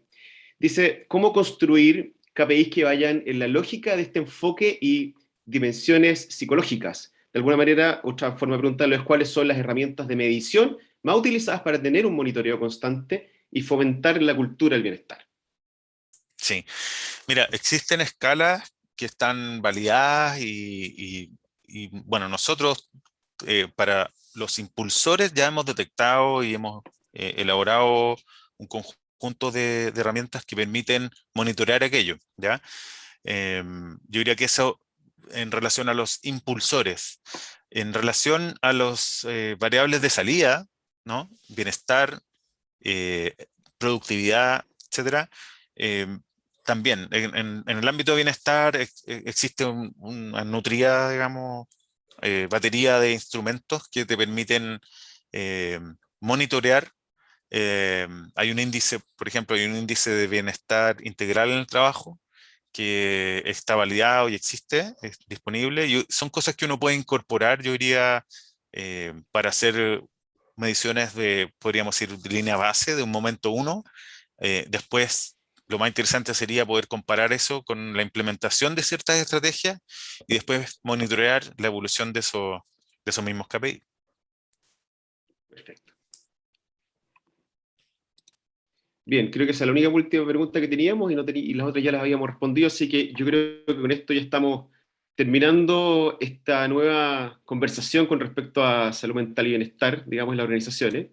Dice, ¿cómo construir KPIs que vayan en la lógica de este enfoque y dimensiones psicológicas? De alguna manera, otra forma de preguntarlo es cuáles son las herramientas de medición más utilizadas para tener un monitoreo constante y fomentar la cultura del bienestar. Sí, mira, existen escalas que están validadas bueno, nosotros para los impulsores ya hemos detectado y hemos elaborado un conjunto de herramientas que permiten monitorear aquello, ¿ya? Yo diría que eso en relación a los impulsores. En relación a los variables de salida, ¿no? Bienestar, eh, productividad, etcétera. eh, También en el ámbito de bienestar existe una nutrida, digamos, batería de instrumentos que te permiten eh, monitorear. Hay un índice, por ejemplo, hay un índice de bienestar integral en el trabajo que está validado y existe, es disponible, y son cosas que uno puede incorporar, yo diría, para hacer mediciones de, podríamos decir, de línea base, de un momento uno. Después, lo más interesante sería poder comparar eso con la implementación de ciertas estrategias y después monitorear la evolución de esos mismos KPI. Perfecto. Bien, creo que esa es la única última pregunta que teníamos y las otras ya las habíamos respondido, así que yo creo que con esto ya estamos terminando esta nueva conversación con respecto a salud mental y bienestar, digamos, en las organizaciones.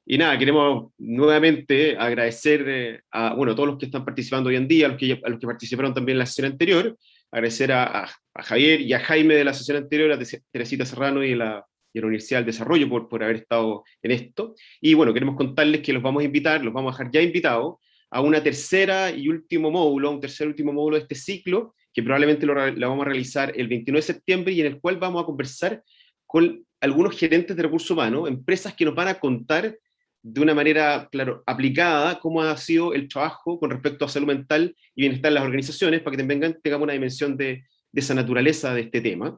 Y nada, queremos nuevamente agradecer a todos los que están participando hoy en día, a los que participaron también en la sesión anterior, agradecer a Javier y a Jaime de la sesión anterior, a Teresita Serrano y a la Universidad del Desarrollo por haber estado en esto. Y bueno, queremos contarles que los vamos a invitar, los vamos a dejar ya invitados a una tercera y último módulo, un tercer y último módulo de este ciclo, que probablemente lo vamos a realizar el 29 de septiembre y en el cual vamos a conversar con algunos gerentes de recursos humanos, empresas que nos van a contar de una manera, claro, aplicada, cómo ha sido el trabajo con respecto a salud mental y bienestar en las organizaciones, para que tengamos una dimensión de esa naturaleza de este tema.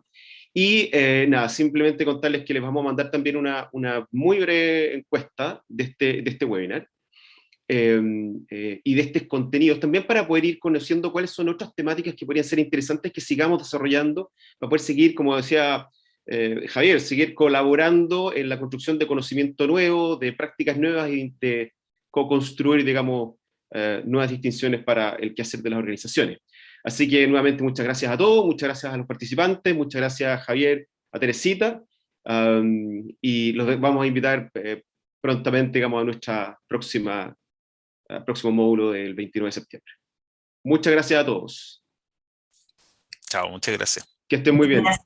Y nada, simplemente contarles que les vamos a mandar también una muy breve encuesta de este webinar, y de estos contenidos también para poder ir conociendo cuáles son otras temáticas que podrían ser interesantes que sigamos desarrollando, para poder seguir, como decía Javier, seguir colaborando en la construcción de conocimiento nuevo, de prácticas nuevas y de co-construir, digamos, nuevas distinciones para el quehacer de las organizaciones. Así que nuevamente muchas gracias a todos, muchas gracias a los participantes, muchas gracias a Javier, a Teresita, y los vamos a invitar prontamente, digamos, a nuestra próximo módulo del 29 de septiembre. Muchas gracias a todos. Chao, muchas gracias. Que estén muy bien. Gracias.